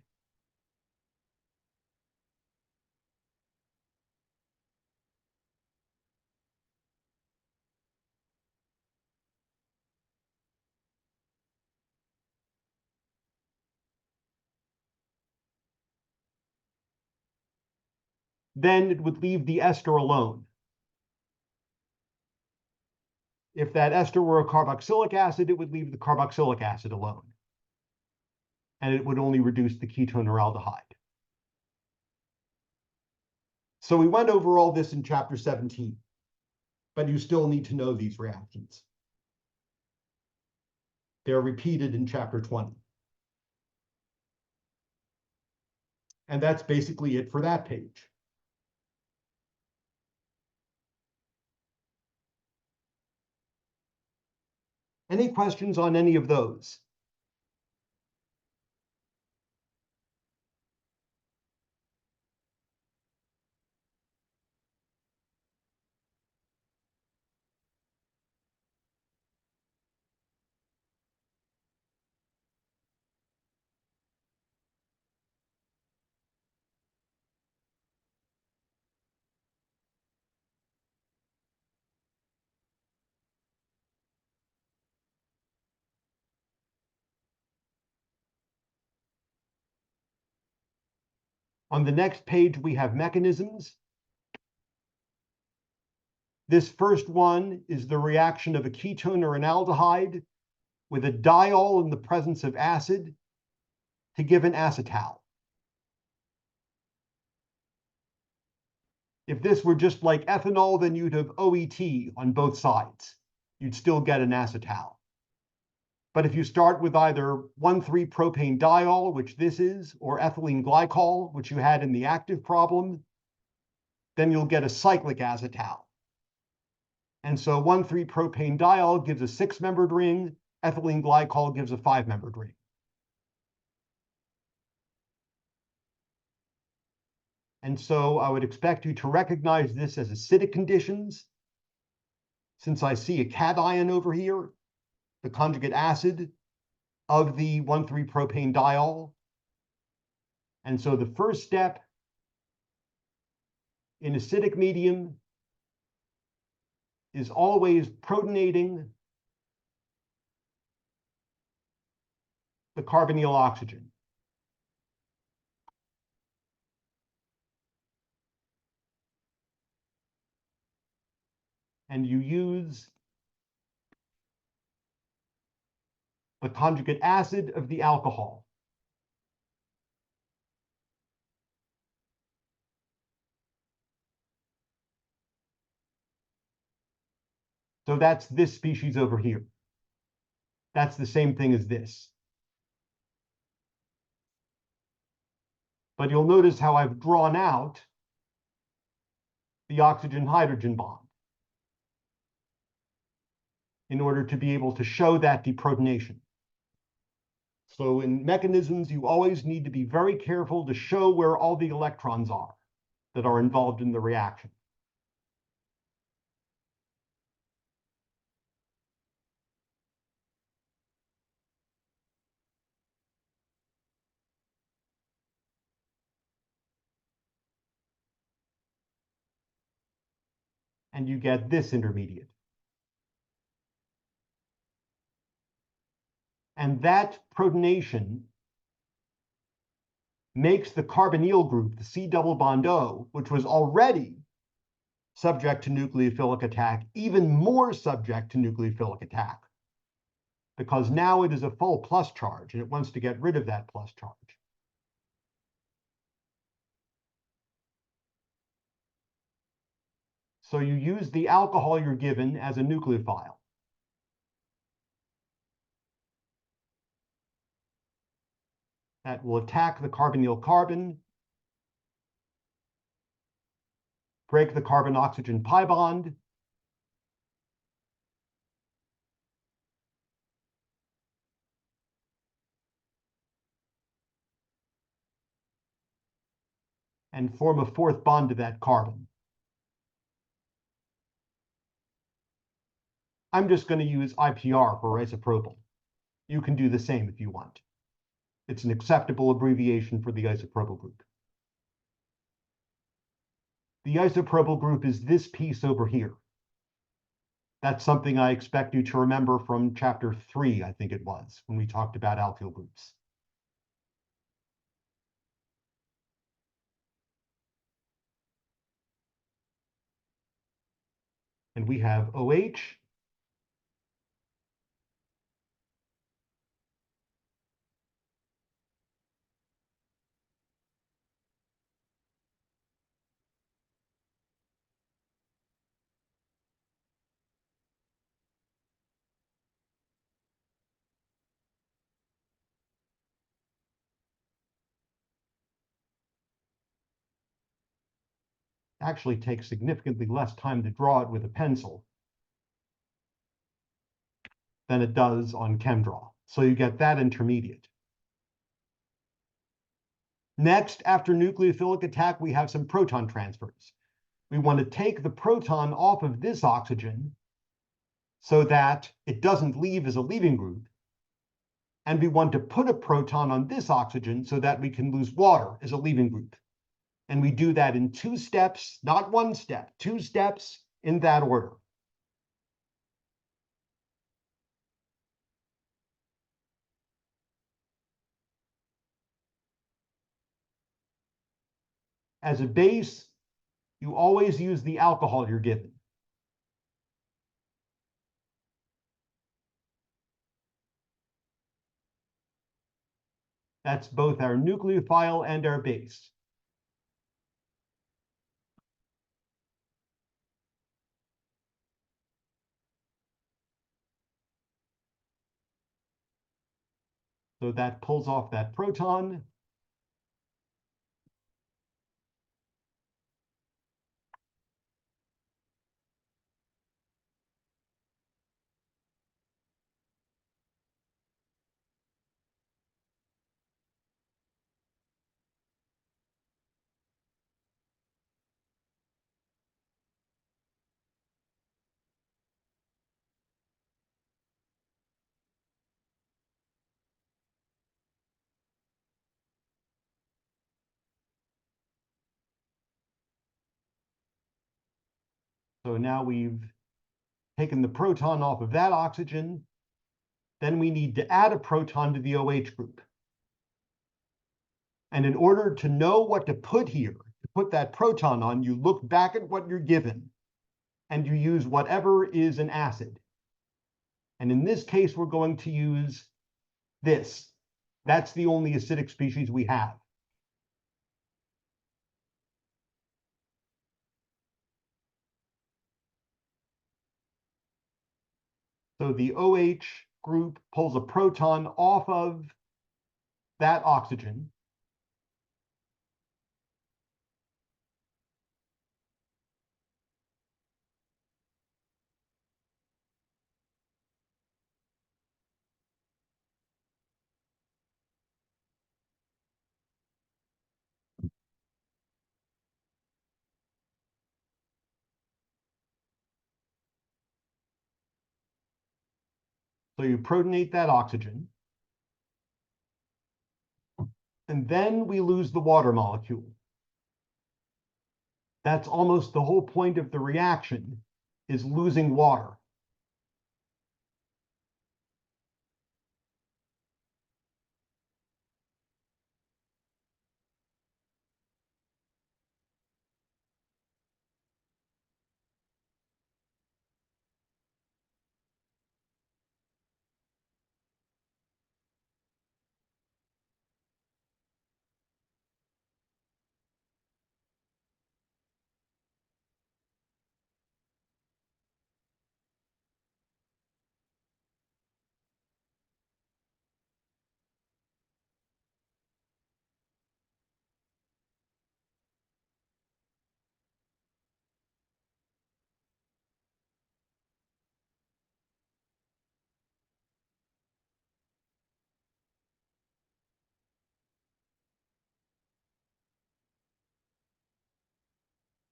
then it would leave the ester alone. If that ester were a carboxylic acid, it would leave the carboxylic acid alone. And it would only reduce the ketone or aldehyde. So we went over all this in chapter 17, but you still need to know these reactions. They're repeated in chapter 20. And that's basically it for that page. Any questions on any of those? On the next page, we have mechanisms. This first one is the reaction of a ketone or an aldehyde with a diol in the presence of acid to give an acetal. If this were just like ethanol, then you'd have OET on both sides. You'd still get an acetal. But if you start with either 1,3-propane diol, which this is, or ethylene glycol, which you had in the active problem, then you'll get a cyclic acetal. And so 1,3-propane diol gives a 6-membered ring, ethylene glycol gives a 5-membered ring. And so I would expect you to recognize this as acidic conditions. Since I see a cation over here, the conjugate acid of the 1,3-propane diol. And so the first step in acidic medium is always protonating the carbonyl oxygen. And you use the conjugate acid of the alcohol. So that's this species over here. That's the same thing as this. But you'll notice how I've drawn out the oxygen-hydrogen bond in order to be able to show that deprotonation. So in mechanisms, you always need to be very careful to show where all the electrons are that are involved in the reaction. And you get this intermediate. And that protonation makes the carbonyl group, the C double bond O, which was already subject to nucleophilic attack, even more subject to nucleophilic attack, because now it is a full plus charge and it wants to get rid of that plus charge. So you use the alcohol you're given as a nucleophile. That will attack the carbonyl carbon, break the carbon-oxygen pi bond, and form a fourth bond to that carbon. I'm just going to use IPR for isopropyl. You can do the same if you want. It's an acceptable abbreviation for the isopropyl group. The isopropyl group is this piece over here. That's something I expect you to remember from chapter 3, I think it was, when we talked about alkyl groups. And we have OH actually takes significantly less time to draw it with a pencil than it does on ChemDraw. So you get that intermediate. Next, after nucleophilic attack, we have some proton transfers. We want to take the proton off of this oxygen so that it doesn't leave as a leaving group. And we want to put a proton on this oxygen so that we can lose water as a leaving group. And we do that in 2 steps, not 1 step, 2 steps in that order. As a base, you always use the alcohol you're given. That's both our nucleophile and our base. So that pulls off that proton. So now we've taken the proton off of that oxygen. Then we need to add a proton to the OH group. And in order to know what to put here, to put that proton on, you look back at what you're given and you use whatever is an acid. And in this case, we're going to use this. That's the only acidic species we have. So the OH group pulls a proton off of that oxygen. So you protonate that oxygen. And then we lose the water molecule. That's almost the whole point of the reaction, is losing water.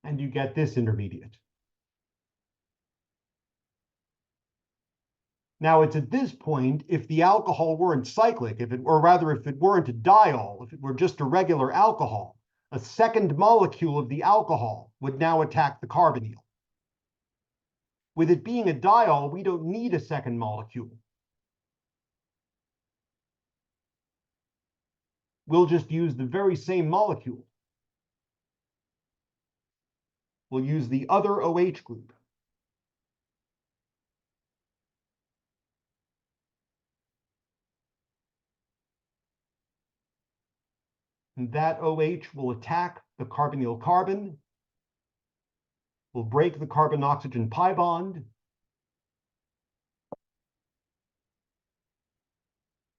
And you get this intermediate. Now it's at this point, if the alcohol weren't cyclic, or rather if it weren't a diol, if it were just a regular alcohol, a second molecule of the alcohol would now attack the carbonyl. With it being a diol, we don't need a second molecule. We'll just use the very same molecule. We'll use the other OH group. And that OH will attack the carbonyl carbon, will break the carbon-oxygen pi bond,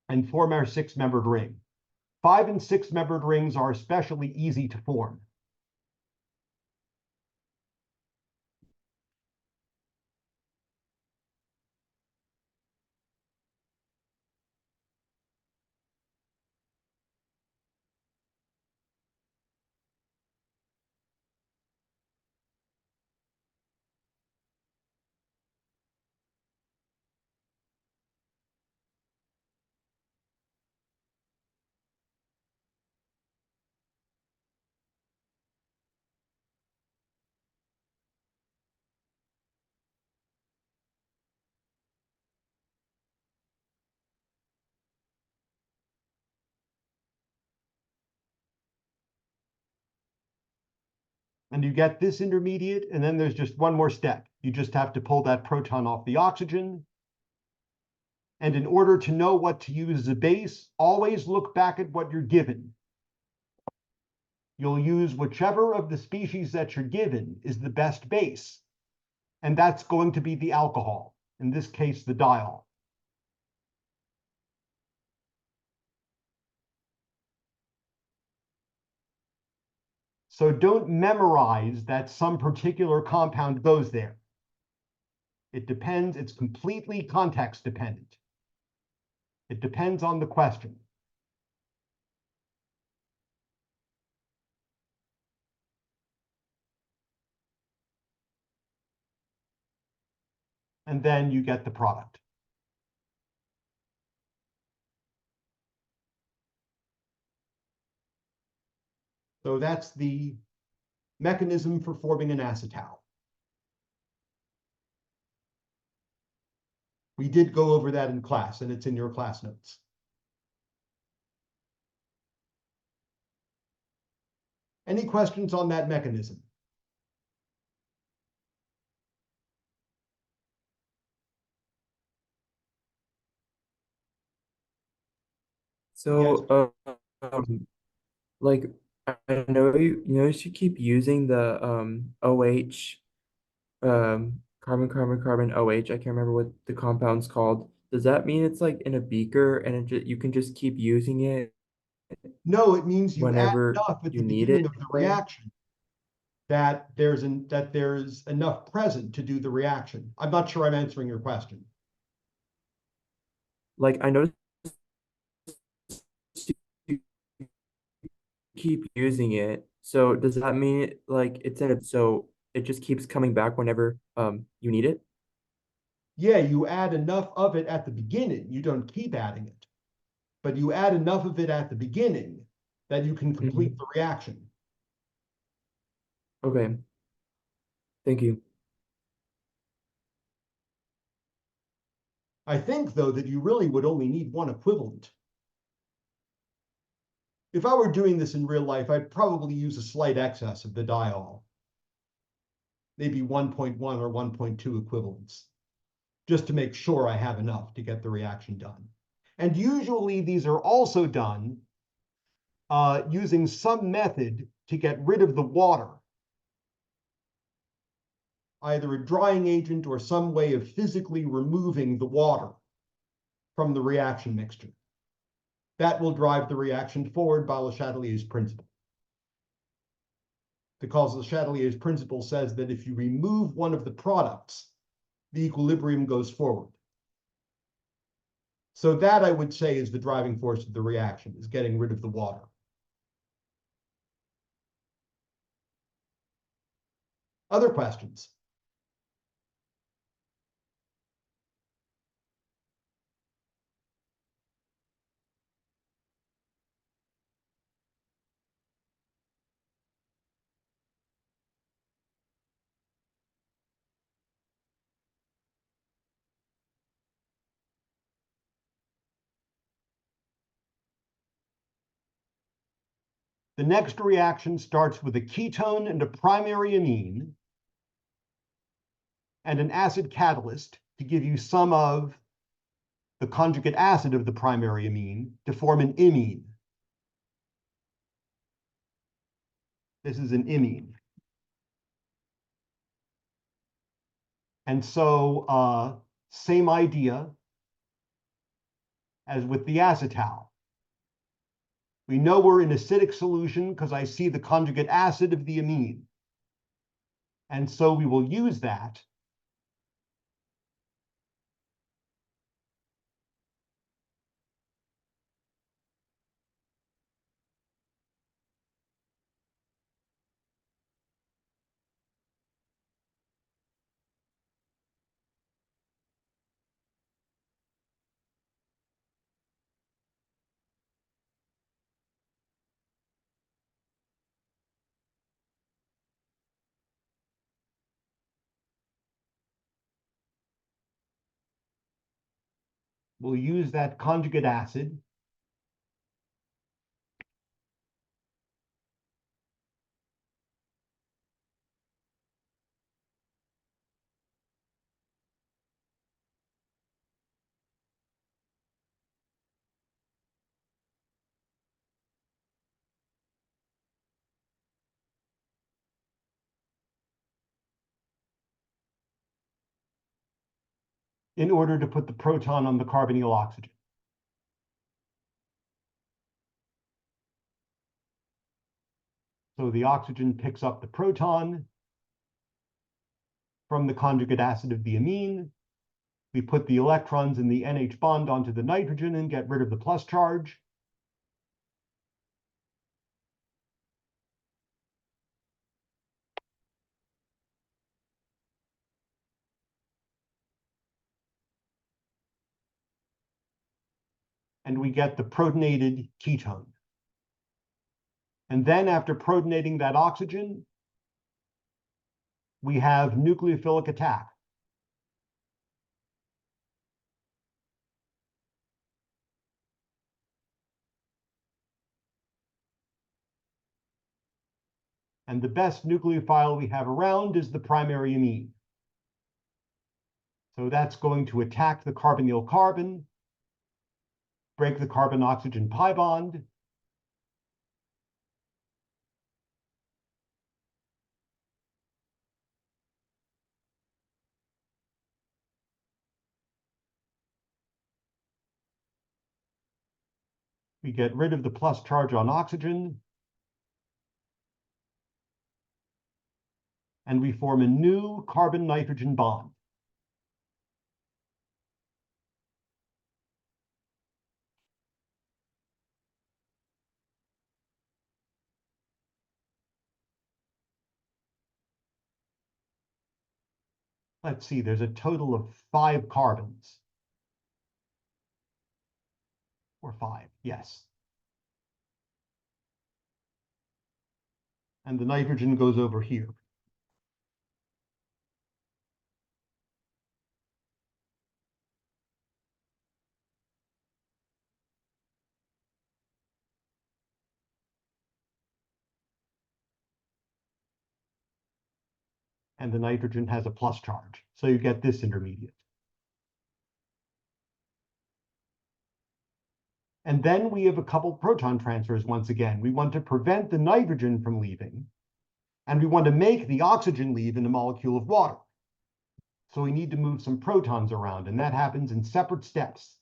and form our six-membered ring. 5- and 6-membered rings are especially easy to form. And you get this intermediate, and then there's just one more step. You just have to pull that proton off the oxygen. And in order to know what to use as a base, always look back at what you're given. You'll use whichever of the species that you're given is the best base. And that's going to be the alcohol, in this case, the diol. So don't memorize that some particular compound goes there. It depends, it's completely context dependent. It depends on the question. And then you get the product. So that's the mechanism for forming an acetal. We did go over that in class, and it's in your class notes. Any questions on that mechanism? So, like I know you keep using the OH, carbon OH. I can't remember what the compound's called. Does that mean it's like in a beaker and you can just keep using it No, it means you add whenever enough at you the need beginning it? of the reaction that there's enough present to do the reaction. I'm not sure I'm answering your question. Like I noticed you keep using it. So does that mean like it's in it so it just keeps coming back whenever you need it? Yeah, you add enough of it at the beginning. You don't keep adding it, but you add enough of it at the beginning that you can complete the reaction. Okay. Thank you. I think, though, that you really would only need one equivalent. If I were doing this in real life, I'd probably use a slight excess of the diol. Maybe 1.1 or 1.2 equivalents, just to make sure I have enough to get the reaction done. And usually these are also done using some method to get rid of the water, either a drying agent or some way of physically removing the water from the reaction mixture. That will drive the reaction forward by Le Chatelier's principle. Because Le Chatelier's principle says that if you remove one of the products, the equilibrium goes forward. So that, I would say, is the driving force of the reaction, is getting rid of the water. Other questions? The next reaction starts with a ketone and a primary amine and an acid catalyst to give you some of the conjugate acid of the primary amine to form an imine. This is an imine. And so same idea as with the acetal. We know we're in acidic solution because I see the conjugate acid of the amine. And so we will use that we'll use that conjugate acid in order to put the proton on the carbonyl oxygen. So the oxygen picks up the proton from the conjugate acid of the amine. We put the electrons in the NH bond onto the nitrogen and get rid of the plus charge. And we get the protonated ketone. And then after protonating that oxygen, we have nucleophilic attack. And the best nucleophile we have around is the primary amine. So that's going to attack the carbonyl carbon, break the carbon-oxygen pi bond, we get rid of the plus charge on oxygen, and we form a new carbon-nitrogen bond. Let's see, there's a total of 5 carbons. Or 5, yes. And the nitrogen goes over here. And the nitrogen has a plus charge. So you get this intermediate. And then we have a couple proton transfers once again. We want to prevent the nitrogen from leaving, and we want to make the oxygen leave in a molecule of water. So we need to move some protons around, and that happens in separate steps.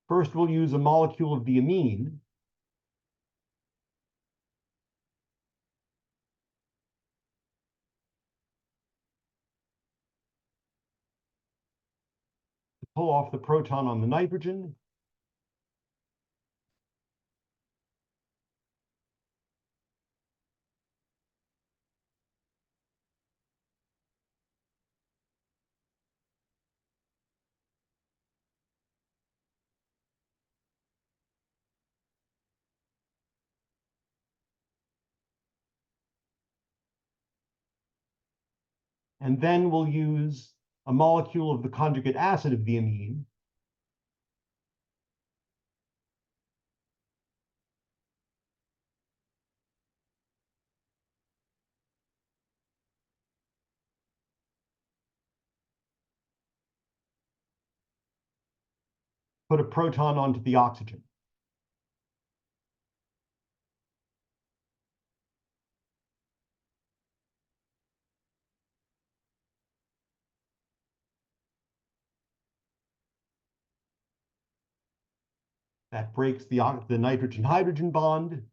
First, we'll use a molecule of the amine to pull off the proton on the nitrogen. And then we'll use a molecule of the conjugate acid of the amine put a proton onto the oxygen. That breaks the nitrogen-hydrogen bond.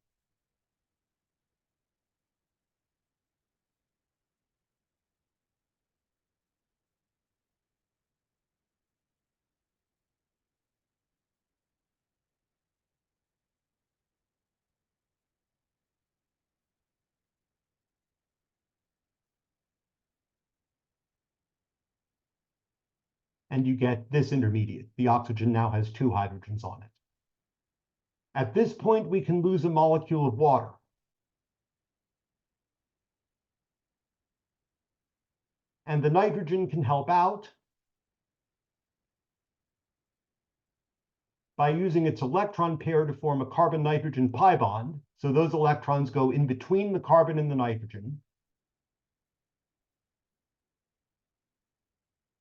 And you get this intermediate. The oxygen now has 2 hydrogens on it. At this point, we can lose a molecule of water. And the nitrogen can help out by using its electron pair to form a carbon-nitrogen pi bond. So those electrons go in between the carbon and the nitrogen.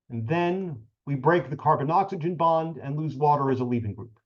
And then we break the carbon-oxygen bond and lose water as a leaving group.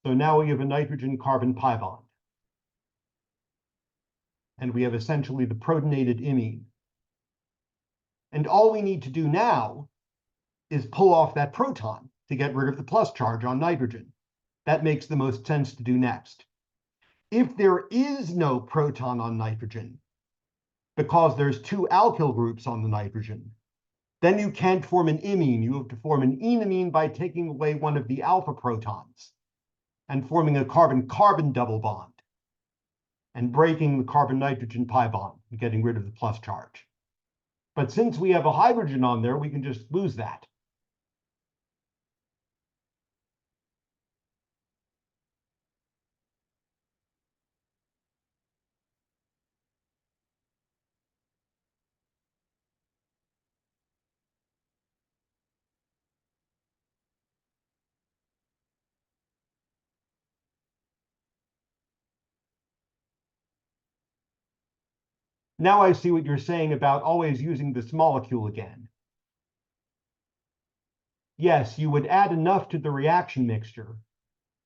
So now we have a nitrogen-carbon pi bond. And we have essentially the protonated imine. And all we need to do now is pull off that proton to get rid of the plus charge on nitrogen. That makes the most sense to do next. If there is no proton on nitrogen, because there's 2 alkyl groups on the nitrogen, then you can't form an imine. You have to form an enamine by taking away one of the alpha protons and forming a carbon-carbon double bond and breaking the carbon-nitrogen pi bond and getting rid of the plus charge. But since we have a hydrogen on there, we can just lose that. Now I see what you're saying about always using this molecule again. Yes, you would add enough to the reaction mixture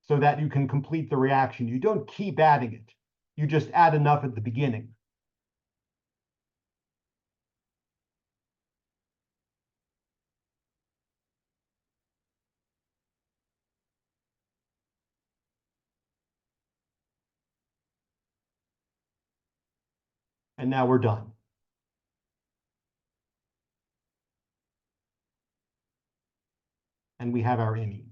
so that you can complete the reaction. You don't keep adding it. You just add enough at the beginning. And now we're done. And we have our imine.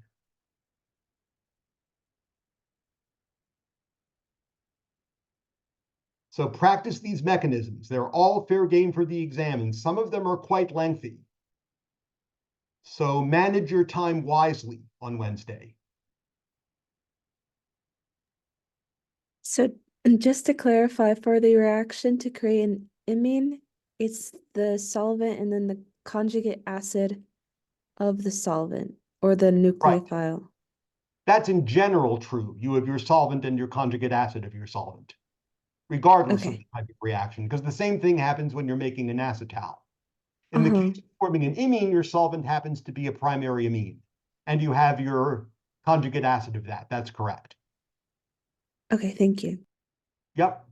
So practice these mechanisms. They're all fair game for the exam, and some of them are quite lengthy. So manage your time wisely on Wednesday. So just to clarify, for the reaction to create an imine, it's the solvent and then the conjugate acid of the solvent or the nucleophile. That's in general true. You have your solvent and your conjugate acid of your solvent, regardless of the type of reaction, because the same thing happens when you're making an acetal. In the case of forming an imine, your solvent happens to be a primary amine, and you have your conjugate acid of that. That's correct. Okay, thank you. Yep.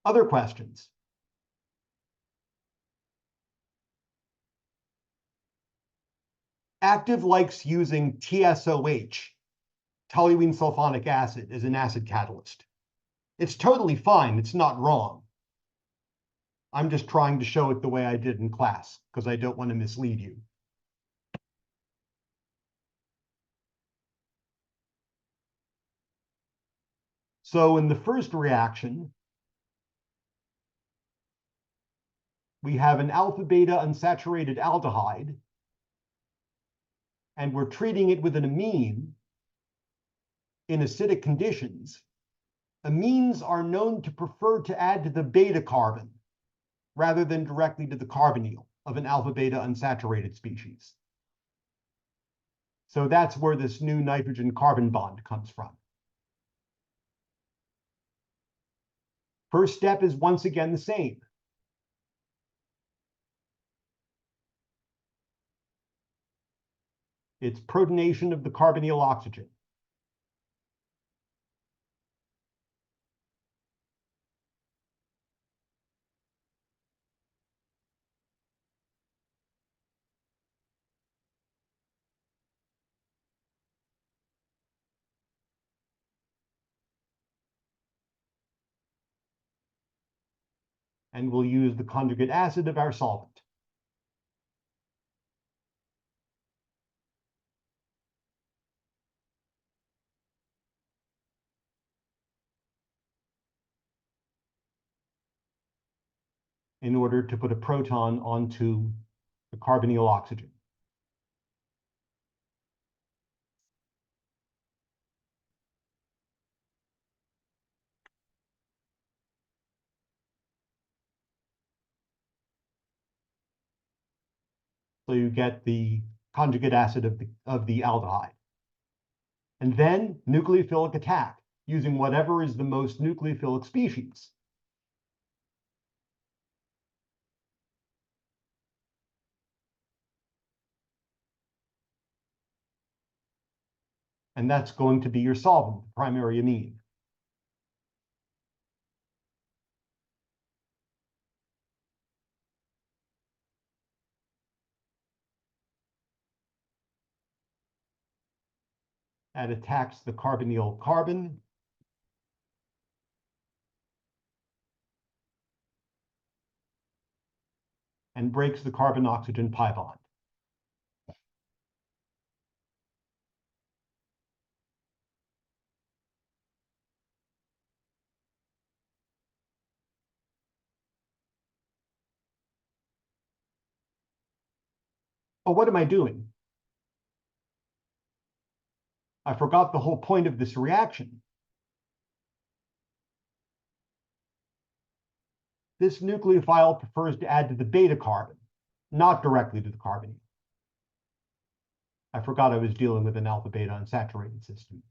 Other questions? Active likes using TSOH, toluene sulfonic acid, as an acid catalyst. It's totally fine. It's not wrong. I'm just trying to show it the way I did in class because I don't want to mislead you. So in the first reaction, we have an alpha beta unsaturated aldehyde, and we're treating it with an amine in acidic conditions. Amines are known to prefer to add to the beta carbon rather than directly to the carbonyl of an alpha beta unsaturated species. So that's where this new nitrogen carbon bond comes from. First step is once again the same. It's protonation of the carbonyl oxygen. And we'll use the conjugate acid of our solvent. In order to put a proton onto the carbonyl oxygen. So you get the conjugate acid of the aldehyde. And then nucleophilic attack, using whatever is the most nucleophilic species. And that's going to be your solvent, the primary amine. That attacks the carbonyl carbon. And breaks the carbon-oxygen pi bond. Oh, what am I doing? I forgot the whole point of this reaction. This nucleophile prefers to add to the beta carbon, not directly to the carbonyl. I forgot I was dealing with an alpha beta unsaturated system.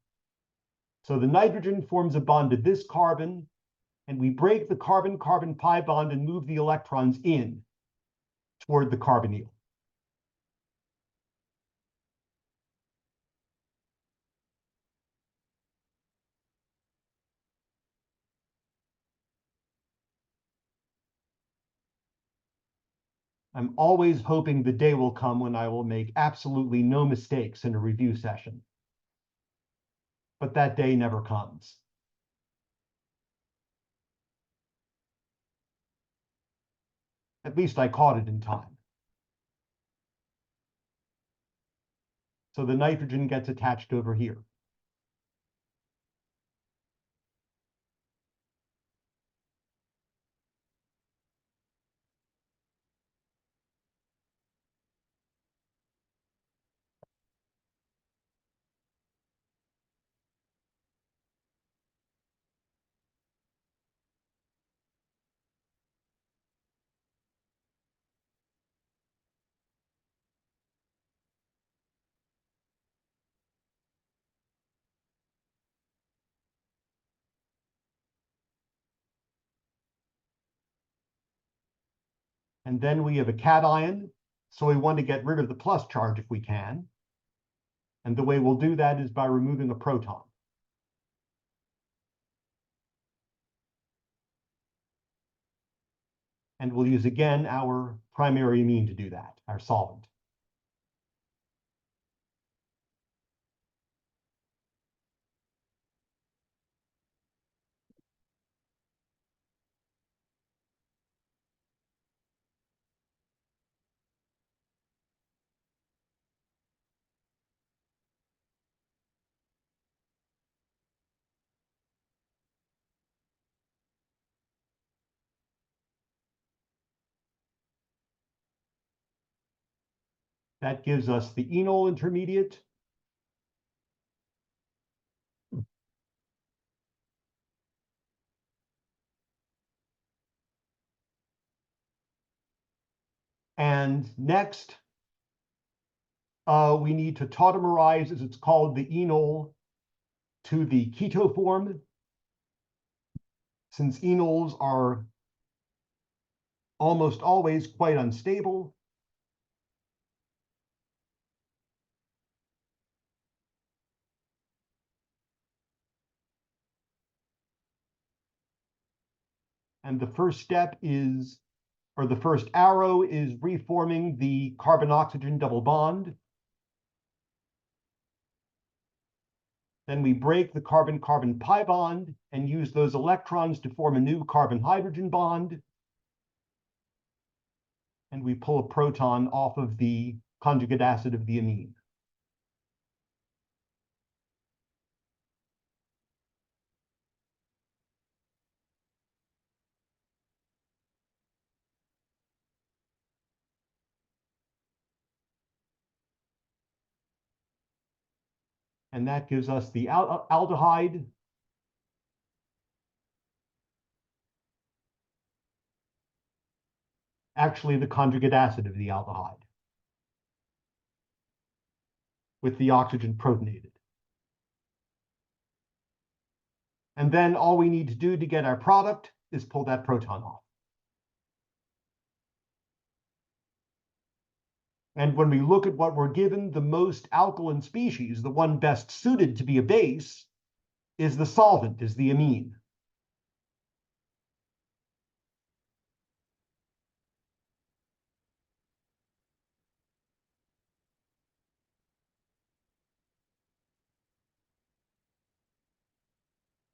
So the nitrogen forms a bond to this carbon, and we break the carbon-carbon pi bond and move the electrons in toward the carbonyl. I'm always hoping the day will come when I will make absolutely no mistakes in a review session. But that day never comes. At least I caught it in time. So the nitrogen gets attached over here. And then we have a cation, so we want to get rid of the plus charge if we can. And the way we'll do that is by removing a proton. And we'll use again our primary amine to do that, our solvent. That gives us the enol intermediate. And next, we need to tautomerize, as it's called, the enol to the keto form. Since enols are almost always quite unstable, and the first step is, or the first arrow is reforming the carbon-oxygen double bond. Then we break the carbon-carbon pi bond and use those electrons to form a new carbon-hydrogen bond. And we pull a proton off of the conjugate acid of the amine. And that gives us the aldehyde. Actually, the conjugate acid of the aldehyde with the oxygen protonated. And then all we need to do to get our product is pull that proton off. And when we look at what we're given, the most alkaline species, the one best suited to be a base, is the solvent, is the amine.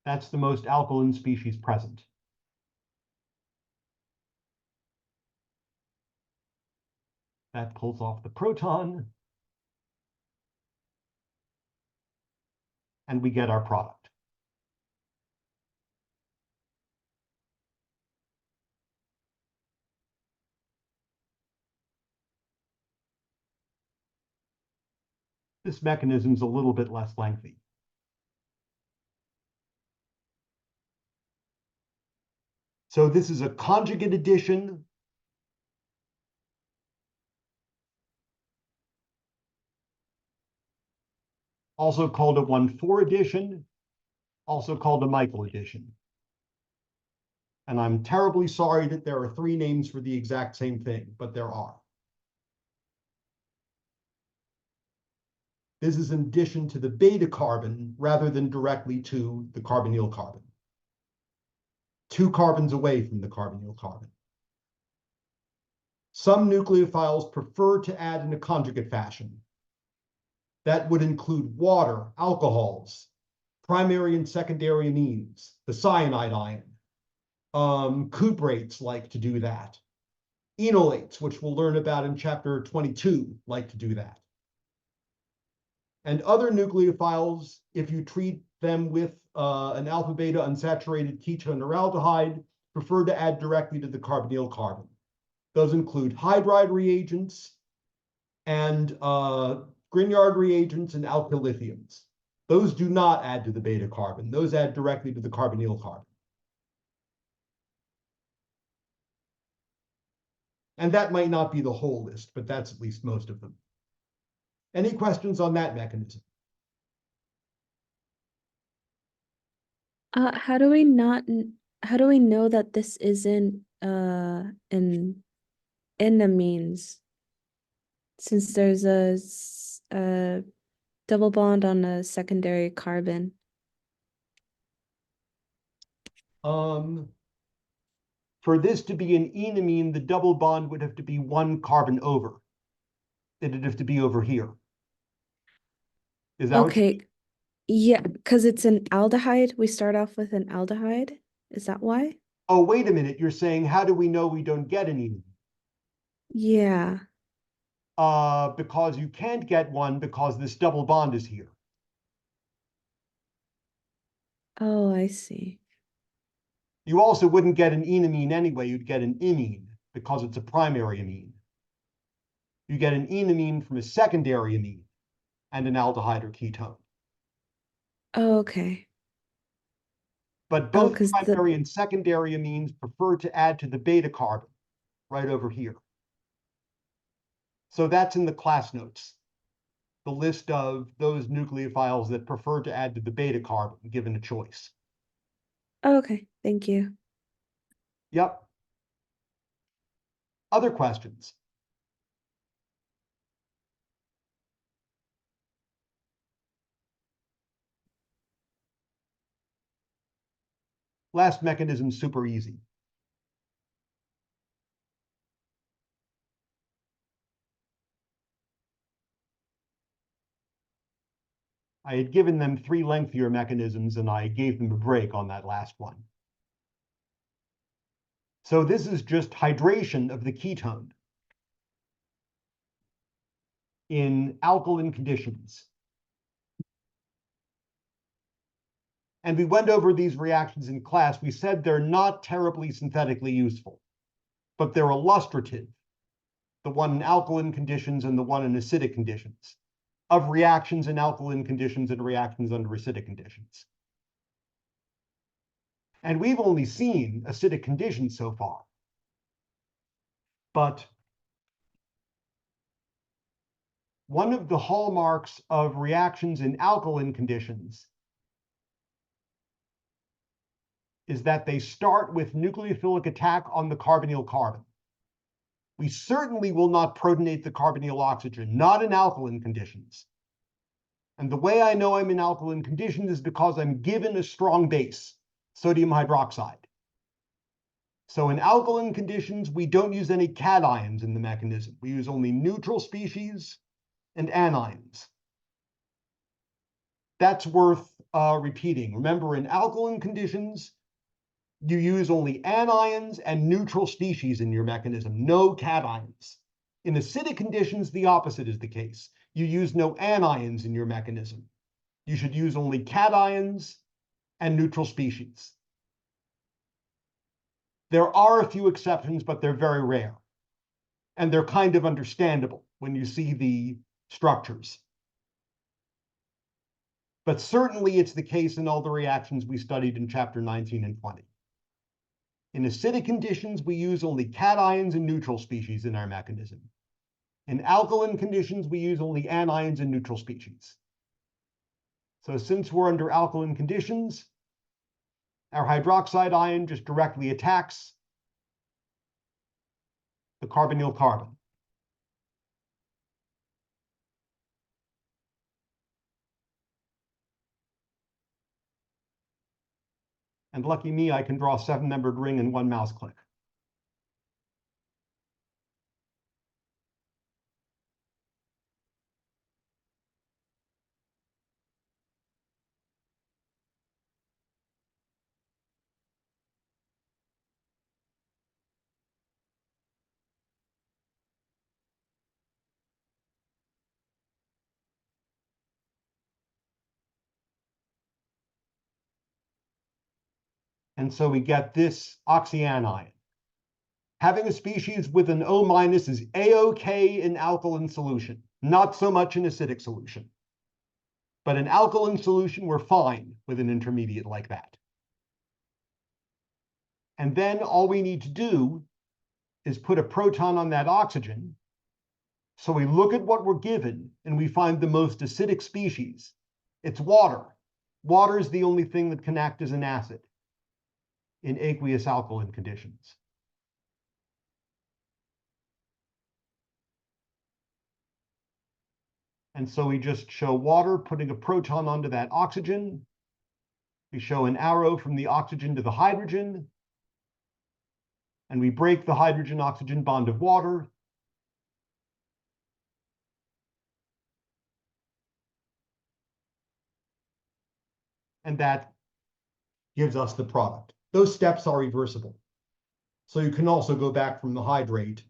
That's the most alkaline species present. That pulls off the proton, and we get our product. This mechanism is a little bit less lengthy. So this is a conjugate addition. Also called a 1,4 addition, also called a Michael addition. And I'm terribly sorry that there are 3 names for the exact same thing, but there are. This is an addition to the beta carbon rather than directly to the carbonyl carbon. 2 carbons away from the carbonyl carbon. Some nucleophiles prefer to add in a conjugate fashion. That would include water, alcohols, primary and secondary amines, the cyanide ion. Cuprates like to do that. Enolates, which we'll learn about in chapter 22, like to do that. And other nucleophiles, if you treat them with an alpha beta unsaturated ketone or aldehyde, prefer to add directly to the carbonyl carbon. Those include hydride reagents and Grignard reagents and alkylithiums. Those do not add to the beta carbon. Those add directly to the carbonyl carbon. And that might not be the whole list, but that's at least most of them. Any questions on that mechanism? How do we how do we know that this isn't in amines? Since there's a double bond on a secondary carbon. For this to be an enamine, the double bond would have to be 1 carbon over. It'd have to be over here. Is that Okay. Yeah, because it's an aldehyde. We start off with an aldehyde. Is that why? Oh, wait a minute. You're saying, how do we know we don't get an enamine? Yeah. Because you can't get one because this double bond is here. Oh, I see. You also wouldn't get an enamine anyway. You'd get an imine because it's a primary amine. You get an enamine from a secondary amine and an aldehyde or ketone. Oh, okay. But both 'cause primary and secondary amines prefer to add to the beta carbon right over here. So that's in the class notes. The list of those nucleophiles that prefer to add to the beta carbon given a choice. Oh, okay, thank you. Yep. Other questions? Last mechanism, super easy. I had given them 3 lengthier mechanisms and I gave them a break on that last one. So this is just hydration of the ketone in alkaline conditions. And we went over these reactions in class. We said they're not terribly synthetically useful, but they're illustrative, the one in alkaline conditions and the one in acidic conditions, of reactions in alkaline conditions and reactions under acidic conditions. And we've only seen acidic conditions so far. But one of the hallmarks of reactions in alkaline conditions is that they start with nucleophilic attack on the carbonyl carbon. We certainly will not protonate the carbonyl oxygen, not in alkaline conditions. And the way I know I'm in alkaline conditions is because I'm given a strong base, sodium hydroxide. So in alkaline conditions, we don't use any cations in the mechanism. We use only neutral species and anions. That's worth repeating. Remember, in alkaline conditions, you use only anions and neutral species in your mechanism, no cations. In acidic conditions, the opposite is the case. You use no anions in your mechanism. You should use only cations and neutral species. There are a few exceptions, but they're very rare. And they're kind of understandable when you see the structures. But certainly it's the case in all the reactions we studied in chapter 19 and 20. In acidic conditions, we use only cations and neutral species in our mechanism. In alkaline conditions, we use only anions and neutral species. So since we're under alkaline conditions, our hydroxide ion just directly attacks the carbonyl carbon. And lucky me, I can draw a 7-membered ring in 1 mouse click. And so we get this oxyanion. Having a species with an O- is A-OK in alkaline solution, not so much in acidic solution. But in alkaline solution, we're fine with an intermediate like that. And then all we need to do is put a proton on that oxygen. So we look at what we're given and we find the most acidic species. It's water. Water is the only thing that can act as an acid in aqueous alkaline conditions. And so we just show water putting a proton onto that oxygen. We show an arrow from the oxygen to the hydrogen. And we break the hydrogen-oxygen bond of water. And that gives us the product. Those steps are reversible. So you can also go back from the hydrate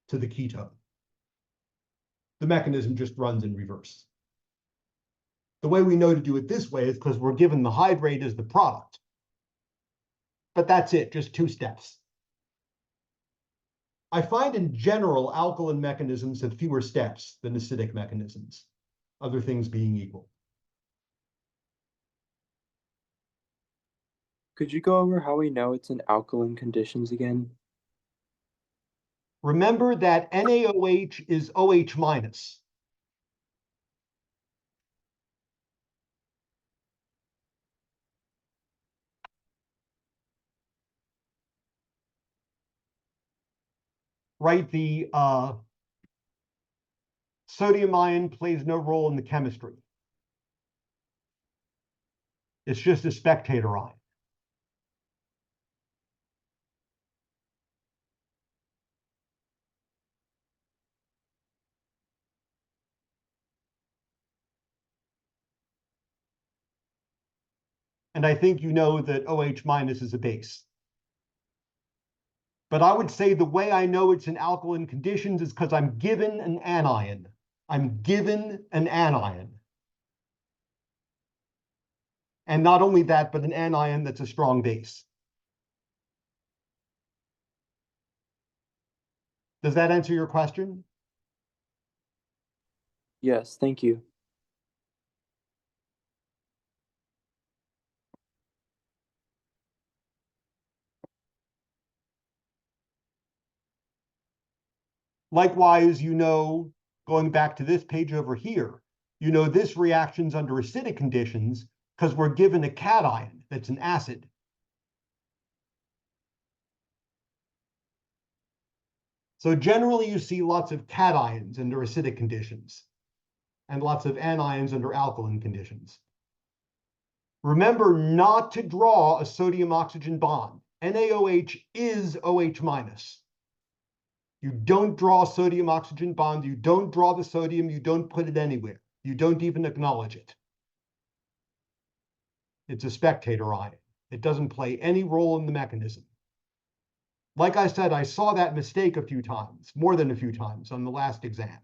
to the ketone. The mechanism just runs in reverse. The way we know to do it this way is because we're given the hydrate as the product. But that's it, just 2 steps. I find in general, alkaline mechanisms have fewer steps than acidic mechanisms, other things being equal. Could you go over how we know it's in alkaline conditions again? Remember that NaOH is OH minus. Right, the sodium ion plays no role in the chemistry. It's just a spectator ion. And I think you know that OH minus is a base. But I would say the way I know it's in alkaline conditions is because I'm given an anion. I'm given an anion. And not only that, but an anion that's a strong base. Does that answer your question? Yes, thank you. Likewise, you know, going back to this page over here, you know this reaction's under acidic conditions because we're given a cation that's an acid. So generally you see lots of cations under acidic conditions and lots of anions under alkaline conditions. Remember not to draw a sodium-oxygen bond. NaOH is OH minus. You don't draw a sodium-oxygen bond. You don't draw the sodium. You don't put it anywhere. You don't even acknowledge it. It's a spectator ion. It doesn't play any role in the mechanism. Like I said, I saw that mistake a few times, more than a few times on the last exam.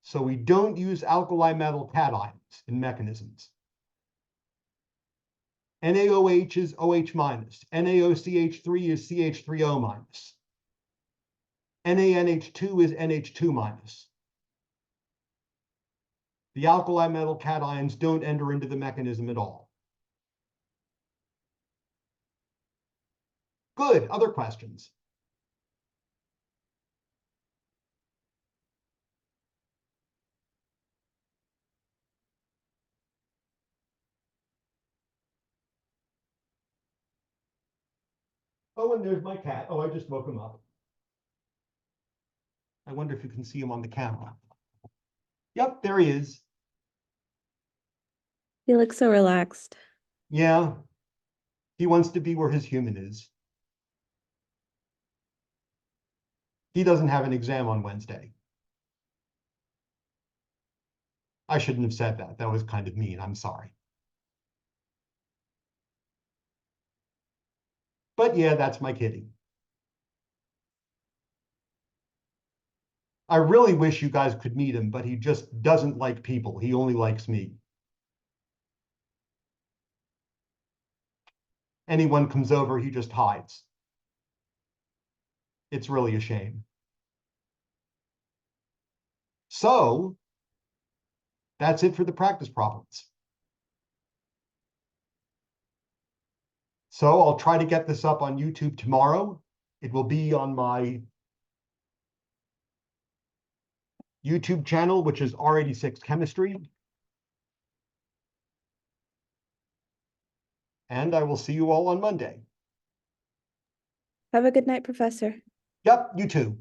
So we don't use alkali metal cations in mechanisms. NaOH is OH minus. NaOCH3 is CH3O minus. NaNH2 is NH2 minus. The alkali metal cations don't enter into the mechanism at all. Good. Other questions? Oh, and there's my cat. Oh, I just woke him up. I wonder if you can see him on the camera. Yep, there he is. He looks so relaxed. Yeah, he wants to be where his human is. He doesn't have an exam on Wednesday. I shouldn't have said that. That was kind of mean. I'm sorry. But yeah, that's my kitty. I really wish you guys could meet him, but he just doesn't like people. He only likes me. Anyone comes over, he just hides. It's really a shame. So that's it for the practice problems. So I'll try to get this up on YouTube tomorrow. It will be on my YouTube channel, which is R86 Chemistry. And I will see you all on Monday. Have a good night, Professor. Yep, you too.